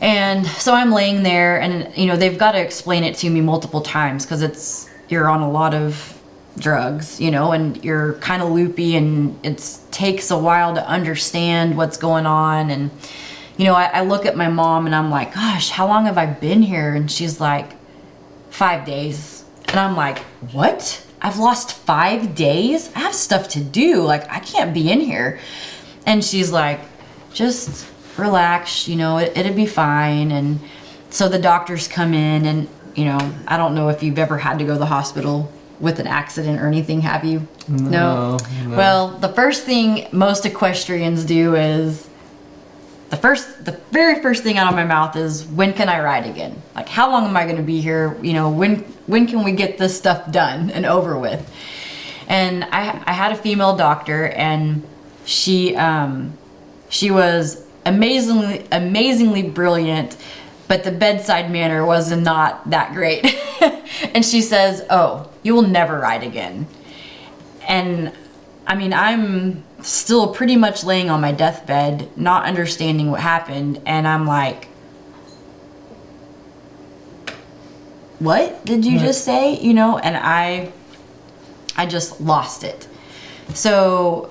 And so I'm laying there, and you know, they've got to explain it to me multiple times because you're on a lot of drugs, you know, and you're kind of loopy, and it takes a while to understand what's going on. And you know, I look at my mom and I'm like, gosh, how long have I been here? And she's like, 5 days. And I'm like, what? I've lost 5 days? I have stuff to do. Like, I can't be in here. And she's like, just relax, you know, it'll be fine. And so the doctors come in and, you know, I don't know if you've ever had to go to the hospital with an accident or anything, have you? No. Well, the first thing most equestrians do is, the very first thing out of my mouth is, when can I ride again? Like, how long am I going to be here? You know, when can we get this stuff done and over with? And I had a female doctor, and she was amazingly brilliant, but the bedside manner was not that great. And she says, oh, you will never ride again. And I mean, I'm still pretty much laying on my deathbed, not understanding what happened. And I'm like, what did you just say? You know, and I just lost it. So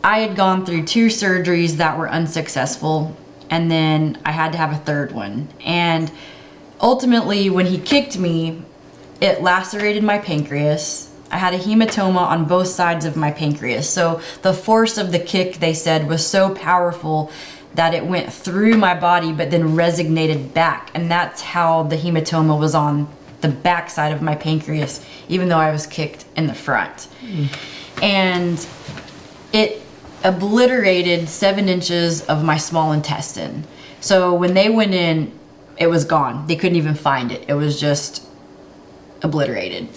I had gone through 2 surgeries that were unsuccessful, and then I had to have a 3rd one. And ultimately, when he kicked me, it lacerated my pancreas. I had a hematoma on both sides of my pancreas. So the force of the kick, they said, was so powerful that it went through my body but then resonated back. And that's how the hematoma was on the back side of my pancreas, even though I was kicked in the front. And it obliterated 7 inches of my small intestine. So when they went in, it was gone. They couldn't even find it. It was just obliterated.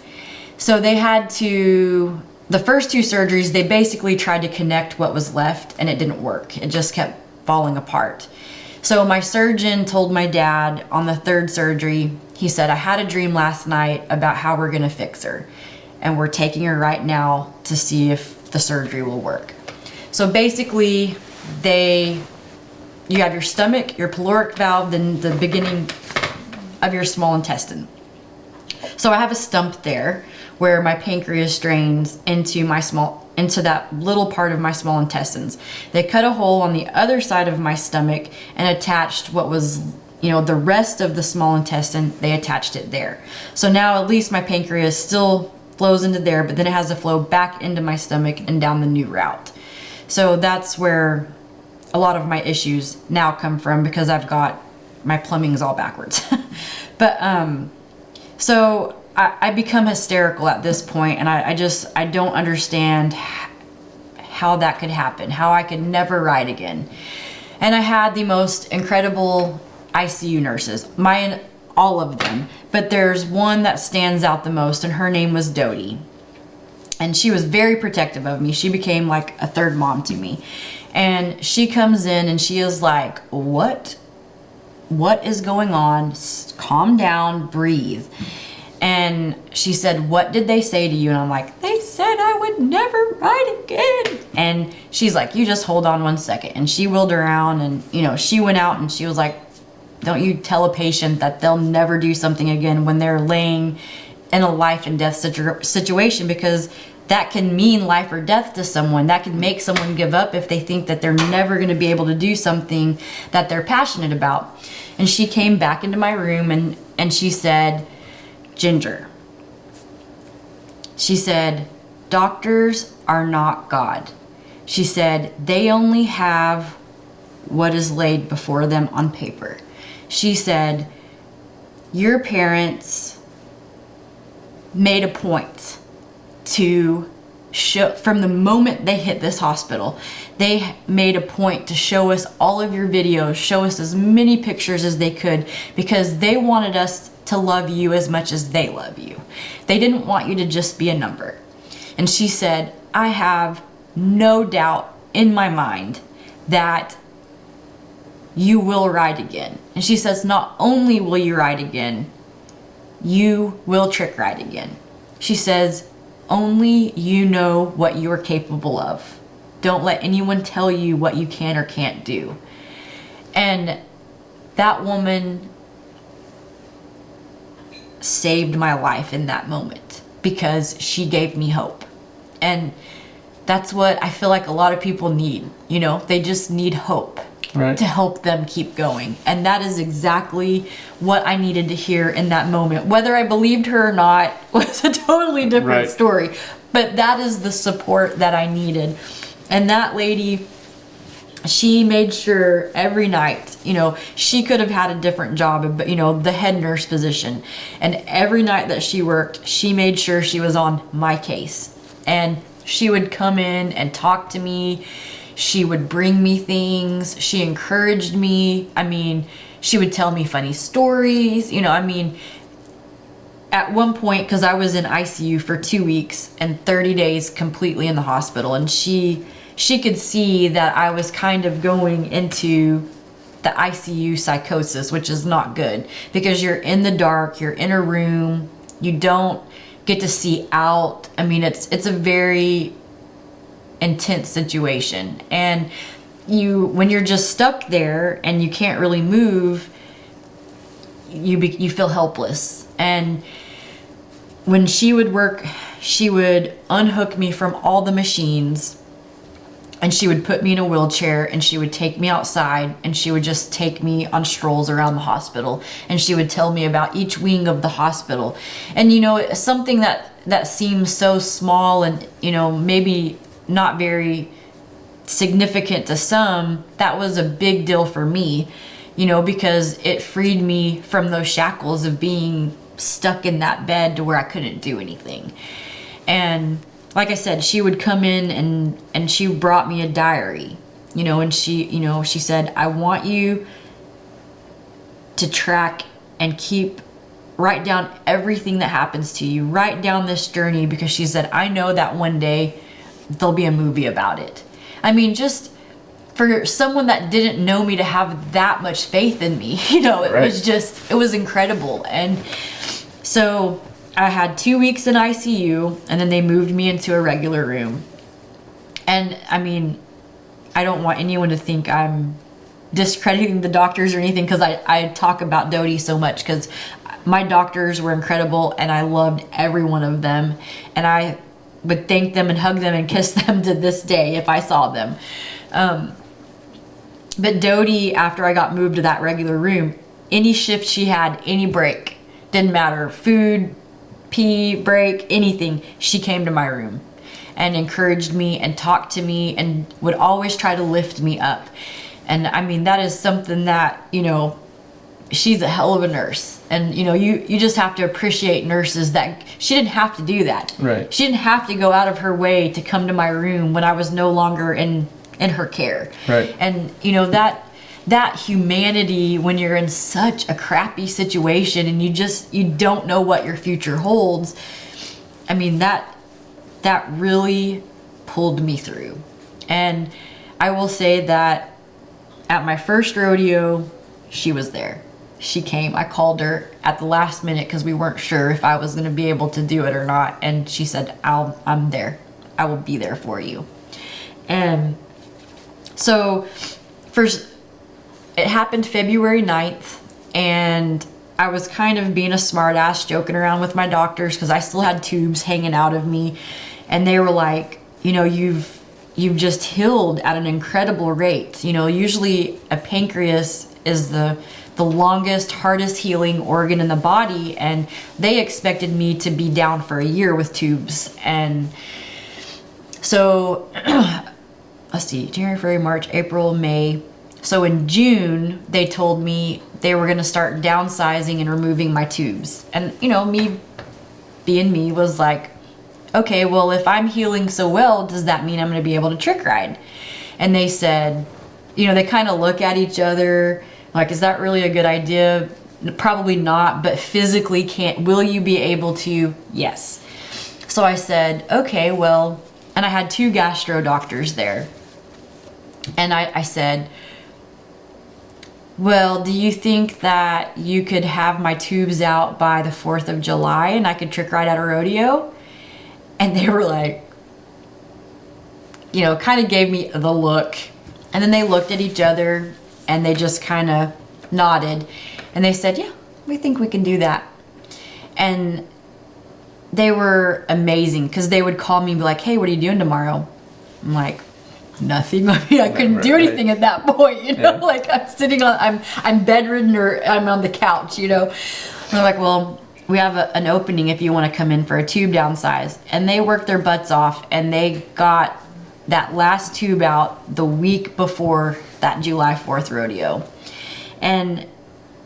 So they had to, the first 2 surgeries, they basically tried to connect what was left, and it didn't work. It just kept falling apart. So my surgeon told my dad on the 3rd surgery, he said, I had a dream last night about how we're gonna fix her, and we're taking her right now to see if the surgery will work. So basically, you have your stomach, your pyloric valve, then the beginning of your small intestine. So I have a stump there where my pancreas drains into that little part of my small intestines. They cut a hole on the other side of my stomach and attached what was, you know, the rest of the small intestine, they attached it there. So now at least my pancreas still flows into there, but then it has to flow back into my stomach and down the new route. So that's where a lot of my issues now come from, because I've got, my plumbing's all backwards. But so I become hysterical at this point, and I don't understand how that could happen, how I could never ride again. And I had the most incredible ICU nurses, all of them, but there's one that stands out the most, and her name was Dodie. And she was very protective of me. She became like a 3rd mom to me. And she comes in and she is like, what is going on? Calm down, breathe. And she said, what did they say to you? And I'm like, they said I would never ride again. And she's like, you just hold on 1 second. And she wheeled around, and, you know, she went out and she was like, don't you tell a patient that they'll never do something again when they're laying in a life and death situation, because that can mean life or death to someone. That can make someone give up if they think that they're never going to be able to do something that they're passionate about. And she came back into my room and she said, Ginger, she said, doctors are not God. She said, they only have what is laid before them on paper. She said, your parents made a point to show, from the moment they hit this hospital, they made a point to show us all of your videos, show us as many pictures as they could, because they wanted us to love you as much as they love you. They didn't want you to just be a number. And she said, I have no doubt in my mind that you will ride again. And she says, not only will you ride again, you will trick ride again. She says, only you know what you're capable of. Don't let anyone tell you what you can or can't do. And that woman saved my life in that moment, because she gave me hope. And that's what I feel like a lot of people need. You know, they just need hope. Right. to help them keep going. And that is exactly what I needed to hear in that moment. Whether I believed her or not was a totally different Right. story. But that is the support that I needed. And that lady, she made sure every night, you know, she could have had a different job, but, you know, the head nurse position. And every night that she worked, she made sure she was on my case. And she would come in and talk to me. She would bring me things. She encouraged me. I mean, she would tell me funny stories. You know, I mean, at one point, because I was in ICU for 2 weeks and 30 days completely in the hospital, and she could see that I was kind of going into the ICU psychosis, which is not good because you're in the dark, you're in a room, you don't get to see out. I mean, it's a very intense situation, and when you're just stuck there and you can't really move, you feel helpless. And when she would work, she would unhook me from all the machines, and she would put me in a wheelchair, and she would take me outside, and she would just take me on strolls around the hospital, and she would tell me about each wing of the hospital. And you know, something that seems so small and, you know, maybe not very significant to some, that was a big deal for me, you know, because it freed me from those shackles of being stuck in that bed to where I couldn't do anything. And like I said, she would come in and she brought me a diary, you know, and she said, I want you to track and write down everything that happens to you, write down this journey, because she said, I know that one day there'll be a movie about it. I mean, just for someone that didn't know me to have that much faith in me, you know, it was incredible. And so I had 2 weeks in ICU, and then they moved me into a regular room. And I mean, I don't want anyone to think I'm discrediting the doctors or anything, because I talk about Dodie so much, because my doctors were incredible and I loved every one of them, and I would thank them and hug them and kiss them to this day if I saw them. But Dodie, after I got moved to that regular room, any shift she had, any break, didn't matter, food, pee, break, anything, she came to my room and encouraged me and talked to me and would always try to lift me up. And I mean, that is something that, you know, she's a hell of a nurse. And, you know, you just have to appreciate nurses that she didn't have to do that. Right. She didn't have to go out of her way to come to my room when I was no longer in her care. Right. And, you know, that humanity when you're in such a crappy situation and you don't know what your future holds. I mean, that really pulled me through. And I will say that at my first rodeo, she was there. She came. I called her at the last minute because we weren't sure if I was going to be able to do it or not. And she said, I'm there. I will be there for you. And so first, it happened February 9th, and I was kind of being a smartass, joking around with my doctors because I still had tubes hanging out of me. And they were like, you know, you've just healed at an incredible rate. You know, usually a pancreas is the longest, hardest healing organ in the body, and they expected me to be down for a year with tubes. And so let's see, January, February, March, April, May. So in June, they told me they were going to start downsizing and removing my tubes. And, you know, me being me was like, okay, well, if I'm healing so well, does that mean I'm going to be able to trick ride? And they said, you know, they kind of look at each other like, is that really a good idea? Probably not, but physically will you be able to? Yes. So I said, okay, well, and I had 2 gastro doctors there. And I said, well, do you think that you could have my tubes out by the 4th of July and I could trick ride at a rodeo? And they were like, you know, kind of gave me the look. And then they looked at each other and they just kind of nodded. And they said, yeah, we think we can do that. And they were amazing because they would call me and be like, hey, what are you doing tomorrow? I'm like, nothing. I mean, I couldn't do anything at that point, you know, like I'm sitting on, I'm bedridden or I'm on the couch, you know. And they're like, well, we have an opening if you want to come in for a tube downsize. And they worked their butts off and they got that last tube out the week before that July 4th rodeo. And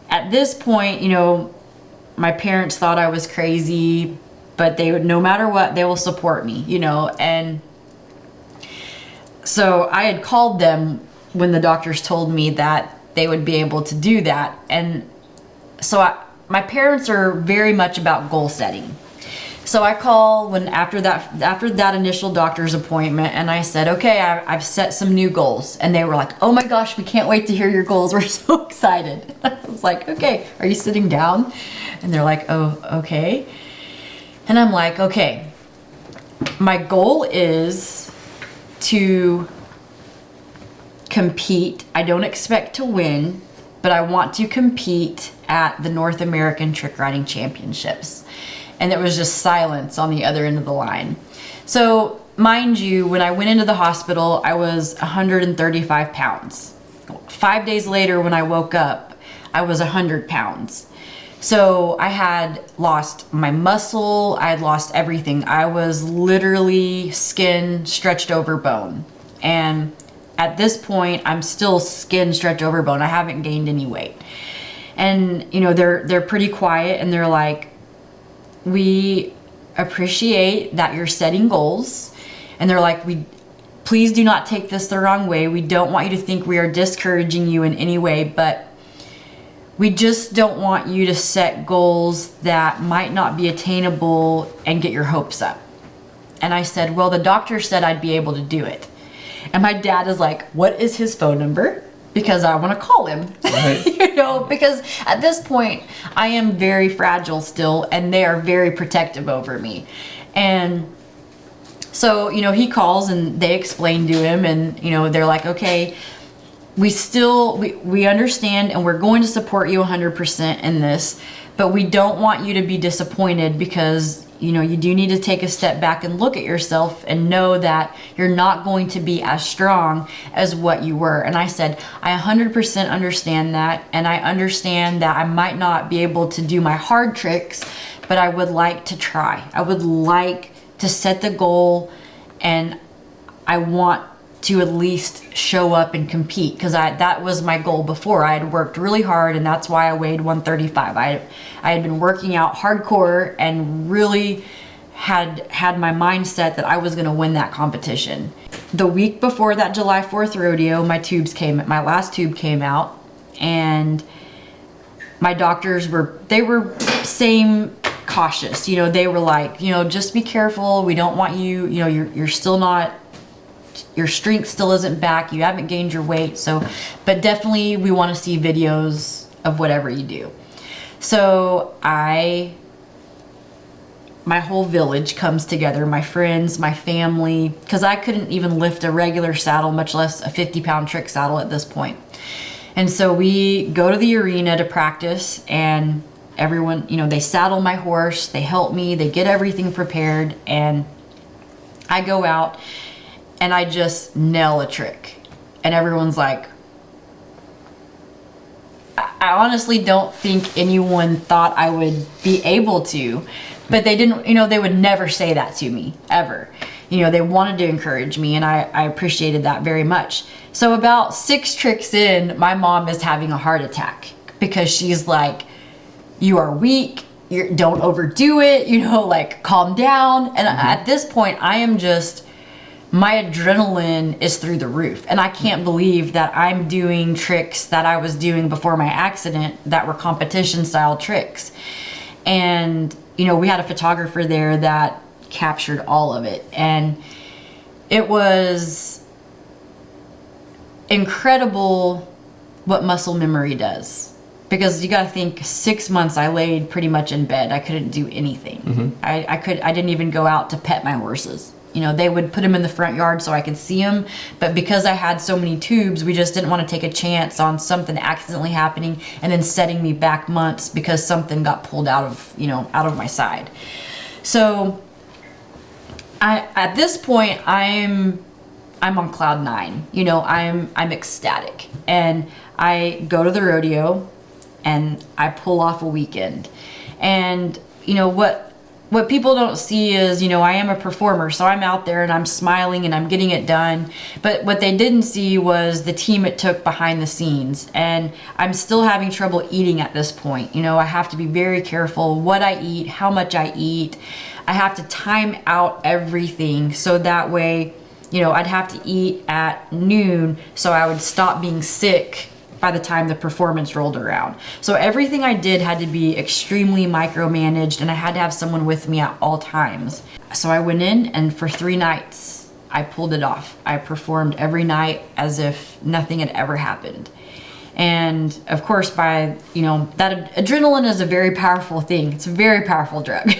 at this point, you know, my parents thought I was crazy, but they would, no matter what, they will support me, you know. And so I had called them when the doctors told me that they would be able to do that. And so my parents are very much about goal setting. So I call after that initial doctor's appointment, and I said, okay, I've set some new goals. And they were like, oh my gosh, we can't wait to hear your goals. We're so excited. I was like, okay, are you sitting down? And they're like, oh, okay. And I'm like, okay, my goal is to compete. I don't expect to win, but I want to compete at the North American Trick Riding Championships. And there was just silence on the other end of the line. So mind you, when I went into the hospital, I was 135 pounds. 5 days later, when I woke up, I was 100 pounds. So I had lost my muscle, I had lost everything. I was literally skin stretched over bone. And at this point, I'm still skin stretched over bone. I haven't gained any weight. And you know, they're pretty quiet and they're like, we appreciate that you're setting goals. And they're like, please do not take this the wrong way. We don't want you to think we are discouraging you in any way, but we just don't want you to set goals that might not be attainable and get your hopes up. And I said, well, the doctor said I'd be able to do it. And my dad is like, what is his phone number? Because I want to call him, right. You know, because at this point I am very fragile still and they are very protective over me. And so, you know, he calls and they explain to him and, you know, they're like, okay, we understand and we're going to support you 100% in this, but we don't want you to be disappointed because, you know, you do need to take a step back and look at yourself and know that you're not going to be as strong as what you were. And I said, I 100% understand that. And I understand that I might not be able to do my hard tricks, but I would like to try. I would like to set the goal and I want to at least show up and compete because that was my goal before. I had worked really hard and that's why I weighed 135. I had been working out hardcore and really had my mindset that I was going to win that competition. The week before that July 4th rodeo, my last tube came out and my doctors were same cautious. You know, they were like, you know, just be careful. We don't want you, you know, you're still not, your strength still isn't back. You haven't gained your weight. So, but definitely we want to see videos of whatever you do. So my whole village comes together, my friends, my family, because I couldn't even lift a regular saddle, much less a 50-pound trick saddle at this point. And so we go to the arena to practice and everyone, you know, they saddle my horse, they help me, they get everything prepared, and I go out and I just nail a trick. And everyone's like, I honestly don't think anyone thought I would be able to, but they didn't, you know, they would never say that to me, ever. You know, they wanted to encourage me and I appreciated that very much. So about 6 tricks in, my mom is having a heart attack because she's like, you are weak, don't overdo it, you know, like calm down. And at this point, I am just, my adrenaline is through the roof. And I can't believe that I'm doing tricks that I was doing before my accident that were competition style tricks. And, you know, we had a photographer there that captured all of it. And it was incredible what muscle memory does. Because you gotta think, 6 months I laid pretty much in bed. I couldn't do anything. I didn't even go out to pet my horses. You know, they would put them in the front yard so I could see them. But because I had so many tubes, we just didn't want to take a chance on something accidentally happening and then setting me back months because something got pulled out of my side. So at this point, I'm I'm on cloud nine. You know, I'm ecstatic. And I go to the rodeo and I pull off a weekend. And you know what people don't see is, you know, I am a performer, so I'm out there and I'm smiling and I'm getting it done. But what they didn't see was the team it took behind the scenes. And I'm still having trouble eating at this point. You know, I have to be very careful what I eat, how much I eat. I have to time out everything so that way, you know, I'd have to eat at noon so I would stop being sick by the time the performance rolled around. So everything I did had to be extremely micromanaged, and I had to have someone with me at all times. So I went in, and for 3 nights, I pulled it off. I performed every night as if nothing had ever happened. And of course, by, you know, that adrenaline is a very powerful thing. It's a very powerful drug.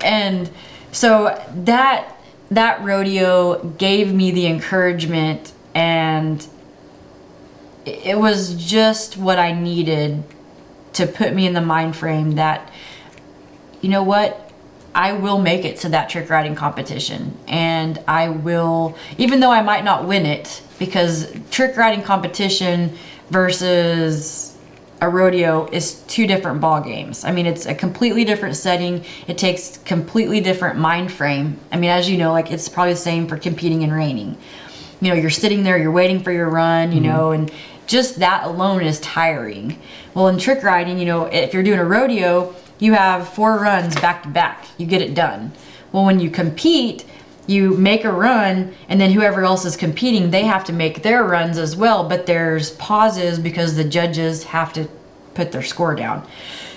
And so that rodeo gave me the encouragement, and it was just what I needed to put me in the mind frame that, you know what, I will make it to that trick riding competition. And I will, even though I might not win it, because trick riding competition versus a rodeo is 2 different ball games. I mean, it's a completely different setting. It takes completely different mind frame. I mean, as you know, like, it's probably the same for competing in reining. You know, you're sitting there, you're waiting for your run, you know, and just that alone is tiring. Well, in trick riding, you know, if you're doing a rodeo, you have 4 runs back to back. You get it done. Well, when you compete, you make a run, and then whoever else is competing, they have to make their runs as well, but there's pauses because the judges have to put their score down.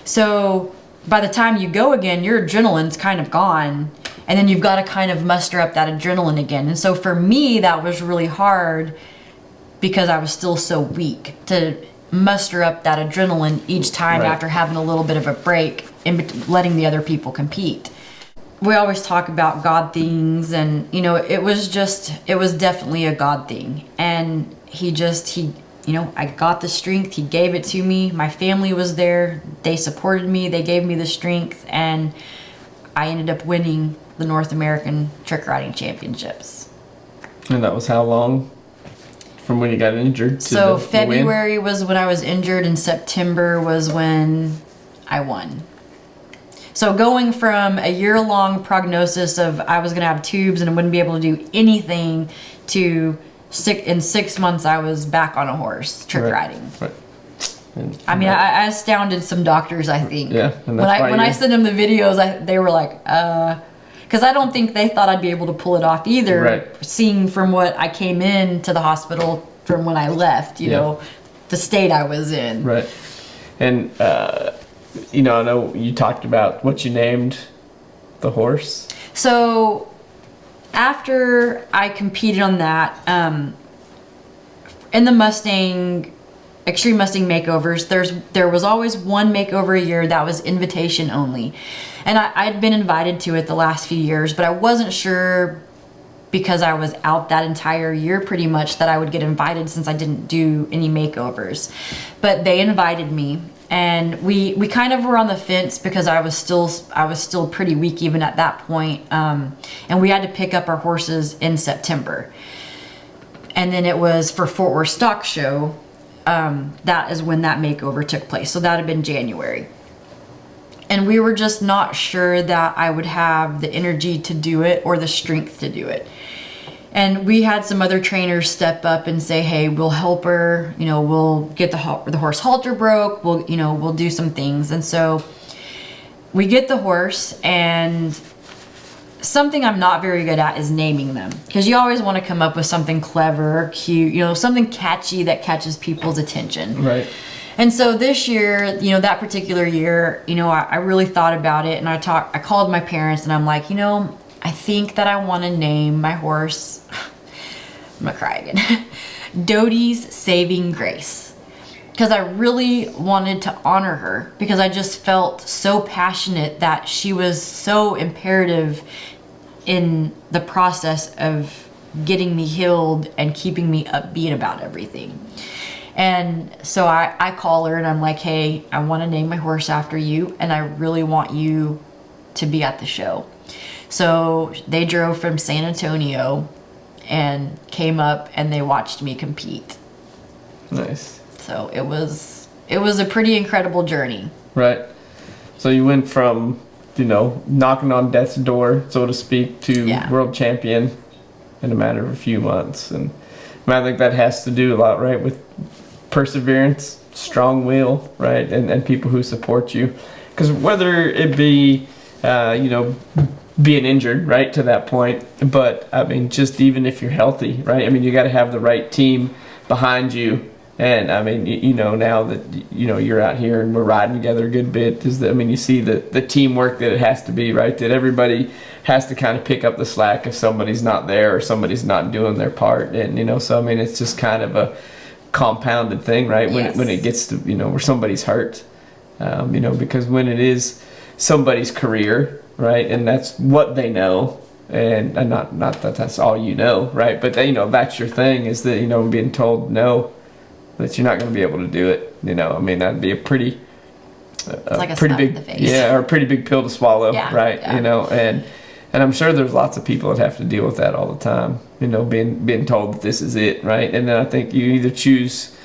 So by the time you go again, your adrenaline's kind of gone, and then you've got to kind of muster up that adrenaline again. And so for me, that was really hard because I was still so weak to muster up that adrenaline each time after having a little bit of a break and letting the other people compete. We always talk about God things, and you know, it was definitely a God thing. And he you know, I got the strength, he gave it to me. My family was there, they supported me, they gave me the strength, and I ended up winning the North American Trick Riding Championships. And that was how long from when you got injured to so the February was when I was injured, and September was when I won. So going from a year-long prognosis of I was going to have tubes and I wouldn't be able to do anything to in 6 months I was back on a horse trick riding. Right. And I mean, I astounded some doctors, I think. Yeah. And when I sent them the videos, they were like, because I don't think they thought I'd be able to pull it off either. Right. Seeing from what I came in to the hospital from when I left, you know, the state I was in. Right. And you know, I know you talked about what you named the horse. So after I competed on that, in the Mustang, Extreme Mustang makeovers, there was always one makeover a year that was invitation only. And I'd been invited to it the last few years, but I wasn't sure, because I was out that entire year pretty much, that I would get invited since I didn't do any makeovers. But they invited me. And we kind of were on the fence because I was still pretty weak even at that point. And we had to pick up our horses in September. And then it was for Fort Worth Stock Show. That is when that makeover took place. So that had been January. And we were just not sure that I would have the energy to do it or the strength to do it. And we had some other trainers step up and say, hey, we'll help her, you know, we'll get the horse halter broke, we'll do some things. And so we get the horse, and something I'm not very good at is naming them, because you always want to come up with something clever, cute, you know, something catchy that catches people's attention. Right. And so this year, you know, that particular year, you know, I really thought about it, and I called my parents, and I'm like, you know, I think that I want to name my horse, I'm gonna cry again, Dodie's Saving Grace. Because I really wanted to honor her, because I just felt so passionate that she was so imperative in the process of getting me healed and keeping me upbeat about everything. And so I call her and I'm like, hey, I want to name my horse after you, and I really want you to be at the show. So they drove from San Antonio, and came up and they watched me compete. Nice. So it was a pretty incredible journey. Right. So you went from, knocking on death's door, so to speak, to world champion in a matter of a few months. And I think that has to do a lot, right, with perseverance, strong will, right, and people who support you. Because whether it be, being injured, right, to that point, but I mean, just even if you're healthy, right, I mean, you got to have the right team behind you. And I mean, now that you're out here and we're riding together a good bit, you see the teamwork that it has to be, right? That everybody has to kind of pick up the slack if somebody's not there or somebody's not doing their part, and so I mean, it's just kind of a compounded thing, right? When it gets to where somebody's hurt, because when it is somebody's career, right, and that's what they know. And not that that's all right? But that's your thing, is that being told no, that you're not going to be able to do it. That'd be a pretty, it's like a pretty slap big, in the face. or a pretty big pill to swallow, right? Yeah. And I'm sure there's lots of people that have to deal with that all the time. Being told that this is it, right? And then I think you either choose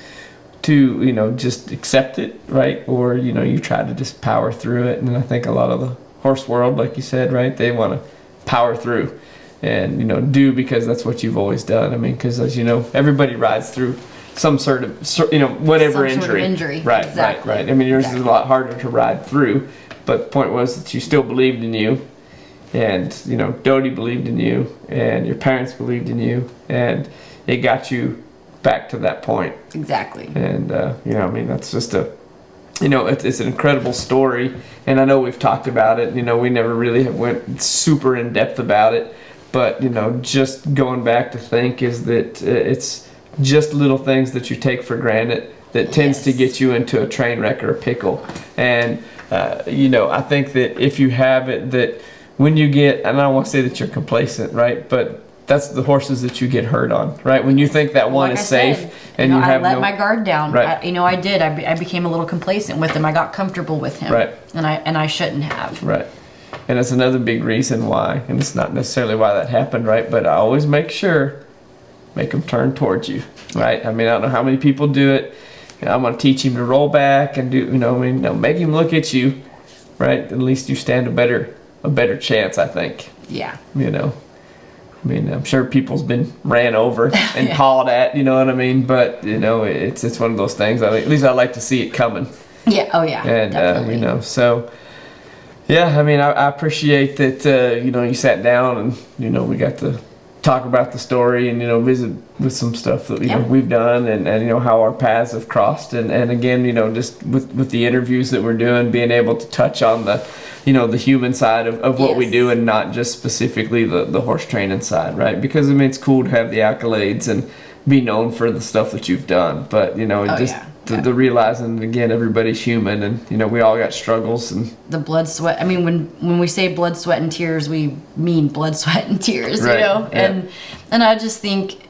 to just accept it, right, or you try to just power through it. And I think a lot of the horse world, like you said, right, they want to power through and do because that's what you've always done. Because as everybody rides through some sort of whatever injury. Right, exactly. right. Yours is a lot harder to ride through, but the point was that you still believed in you, and Dodie believed in you, and your parents believed in you, and it got you back to that point. Exactly. And that's just it's an incredible story, and I know we've talked about it. We never really have went super in depth about it, but just going back to think is that it's just little things that you take for granted that tends to get you into a train wreck or a pickle. And I think that if you have it, that when you get, and I don't want to say that you're complacent, right, but that's the horses that you get hurt on, right? When you think that one is safe, and you have I let my guard down. Right. I did. I became a little complacent with him. I got comfortable with him. Right. And I shouldn't have. Right. And that's another big reason why, and it's not necessarily why that happened, right? But I always make them turn towards you, right? I don't know how many people do it. I'm going to teach him to roll back and do, make him look at you, right? At least you stand a better chance, I think. Yeah. I'm sure people's been ran over and called at, you know what I mean? But, it's one of those things. At least I like to see it coming. Yeah. Oh, yeah. And, so, yeah, I appreciate that, you sat down and, we got to talk about the story and, visit with some stuff that, we've done and, how our paths have crossed. And again, just with the interviews that we're doing, being able to touch on the human side of what we do and not just specifically the horse training side, right? Because it's cool to have the accolades and be known for the stuff that you've done. But, the realizing, again, everybody's human and, we all got struggles. And the blood, sweat. When we say blood, sweat, and tears, we mean blood, sweat, and tears, right. Yeah. And I just think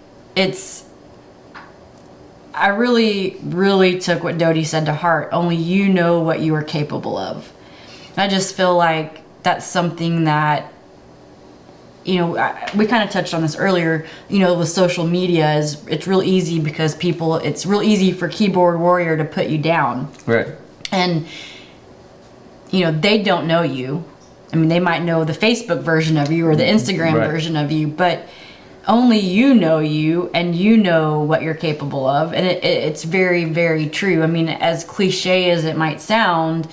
I really, really took what Dodie said to heart. Only you know what you are capable of. I just feel like that's something that, we kind of touched on this earlier, with social media it's real easy because it's real easy for keyboard warrior to put you down. Right. And, they don't know you. They might know the Facebook version of you or the Instagram version of you, but only you know you and you know what you're capable of. And it's very, very true. As cliche as it might sound,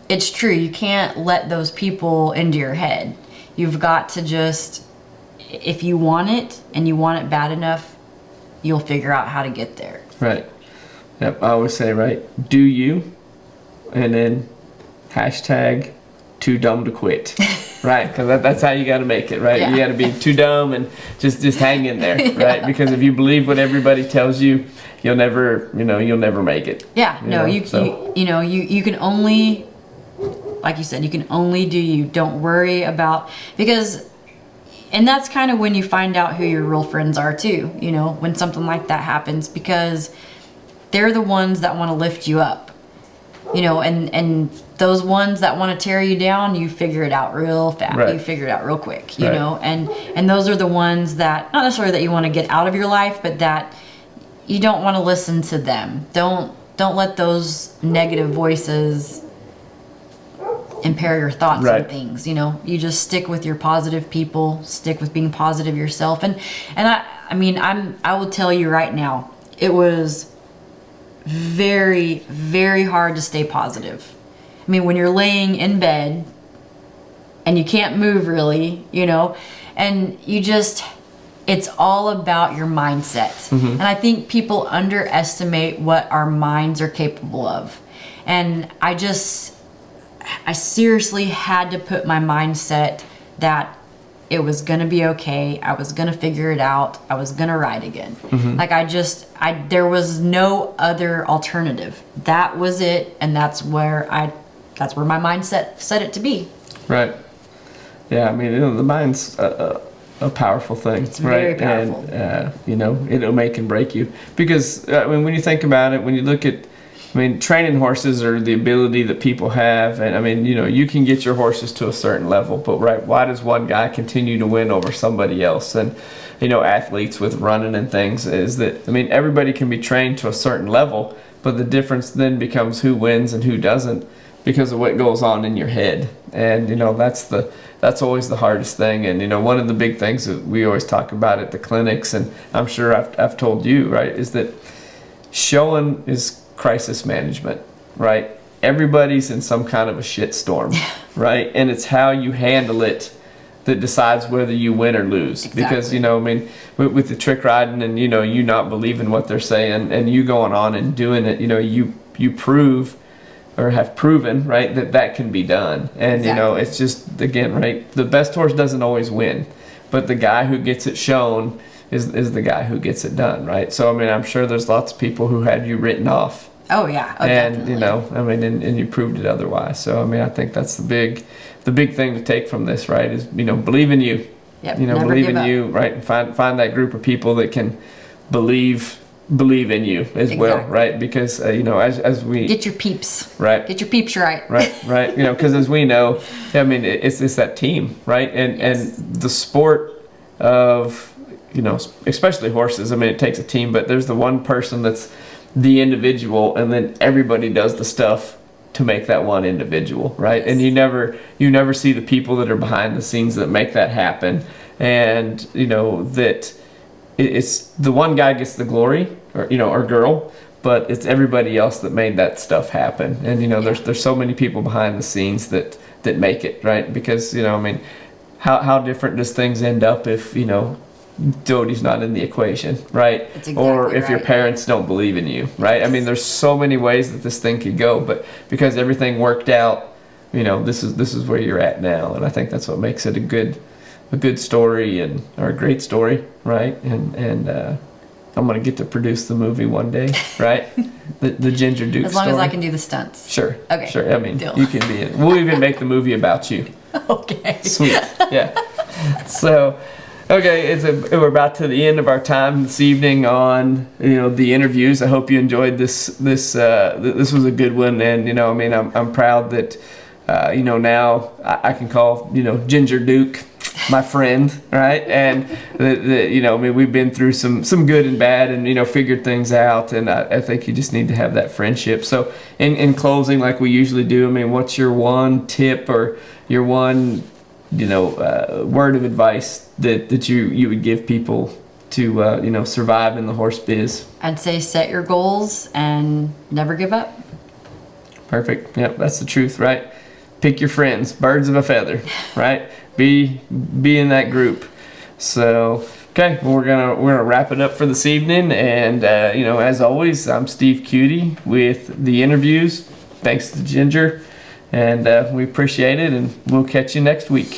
it's true. You can't let those people into your head. You've got to just, if you want it and you want it bad enough, you'll figure out how to get there. Right. Yep. I always say, right, do you, and then hashtag too dumb to quit. Right. Because that's how you got to make it, right? Yeah. You got to be too dumb and just hang in there, right? Because if you believe what everybody tells you, you'll never make it. Yeah. You can only, like you said, you can only do you. Don't worry about, and that's kind of when you find out who your real friends are too, when something like that happens, because they're the ones that want to lift you up, and those ones that want to tear you down, you figure it out real fast. Right. You figure it out real quick, you Right. know, and those are the ones that, not necessarily that you want to get out of your life, but that you don't want to listen to them. Don't let those negative voices impair your thoughts Right. on things, you know. You just stick with your positive people, stick with being positive yourself. And I mean, I will tell you right now, it was very, very hard to stay positive. I mean, when you're laying in bed and you can't move really, you know, and you just, it's all about your mindset. And I think people underestimate what our minds are capable of. And I seriously had to put my mindset that it was gonna be okay. I was gonna figure it out. I was gonna ride again. Like there was no other alternative. That was it, and that's where my mindset set it to be. Right. Yeah, I mean, you know, the mind's a powerful thing. It's very right? powerful. And, you know, it'll make and break you. Because, I mean, when you think about it, when you look at, I mean, training horses are the ability that people have. And, I mean, you know, you can get your horses to a certain level. But, right, why does one guy continue to win over somebody else? And, you know, athletes with running and things is that, I mean, everybody can be trained to a certain level. But the difference then becomes who wins and who doesn't, because of what goes on in your head. And, you know, that's always the hardest thing. And, you know, one of the big things that we always talk about at the clinics, and I'm sure I've told you, right, is that showing is crisis management, right? Everybody's in some kind of a shit storm, right? And it's how you handle it that decides whether you win or lose. Exactly. Because, you know, I mean, with the trick riding and, you know, you not believing what they're saying and you going on and doing it, you know, you prove or have proven, right, that can be done. And, you know, it's just, again, right, the best horse doesn't always win, but the guy who gets it shown is the guy who gets it done, right? So, I mean, I'm sure there's lots of people who had you written off. Oh, yeah. Oh, and, definitely. you know, I mean, and you proved it otherwise. So, I mean, I think that's the big thing to take from this, right, is, you know, believe in you. Yep, You know, never believe give in up. you, right, and find that group of people that can believe in you as well, Exactly. right? Because, you know, as we... Get your peeps. Right. Get your peeps right. Right. You know, because as we know, I mean, it's that team, right? And the sport of, you know, especially horses, I mean, it takes a team, but there's the one person that's the individual, and then everybody does the stuff to make that one individual, right? And you never see the people that are behind the scenes that make that happen. And, you know, that it's the one guy gets the glory, or, you know, or girl, but it's everybody else that made that stuff happen. And, you know, there's so many people behind the scenes that make it, right? Because, you know, I mean, how different does things end up if, you know, Doty's not in the equation, right? That's exactly or if your right. parents don't believe in you, right? I mean, there's so many ways that this thing could go, but because everything worked out, you know, this is where you're at now. And I think that's what makes it a good story, or a great story, right? And I'm gonna get to produce the movie one day, right? the Ginger Duke As long story. as I can do the stunts. Sure. Okay. Sure. I mean, Deal. you can be in it. We'll even make the movie about you. Okay. Sweet. Yeah. So, okay, we're about to the end of our time this evening on, you know, the interviews. I hope you enjoyed this. This was a good one, and, you know, I mean, I'm proud that, you know, now I can call, you know, Ginger Duke my friend, right? And you know, I mean, we've been through some good and bad, and, you know, figured things out, and I think you just need to have that friendship. So in closing, like we usually do, I mean, what's your one tip or your one, you know, word of advice that you would give people to, you know, survive in the horse biz? I'd say set your goals and never give up. Perfect. Yep, that's the truth, right? Pick your friends, birds of a feather, right? Be in that group. So, okay, well, we're gonna wrap it up for this evening, and you know, as always, I'm Steve Kutie with the interviews. Thanks to Ginger, and we appreciate it, and we'll catch you next week.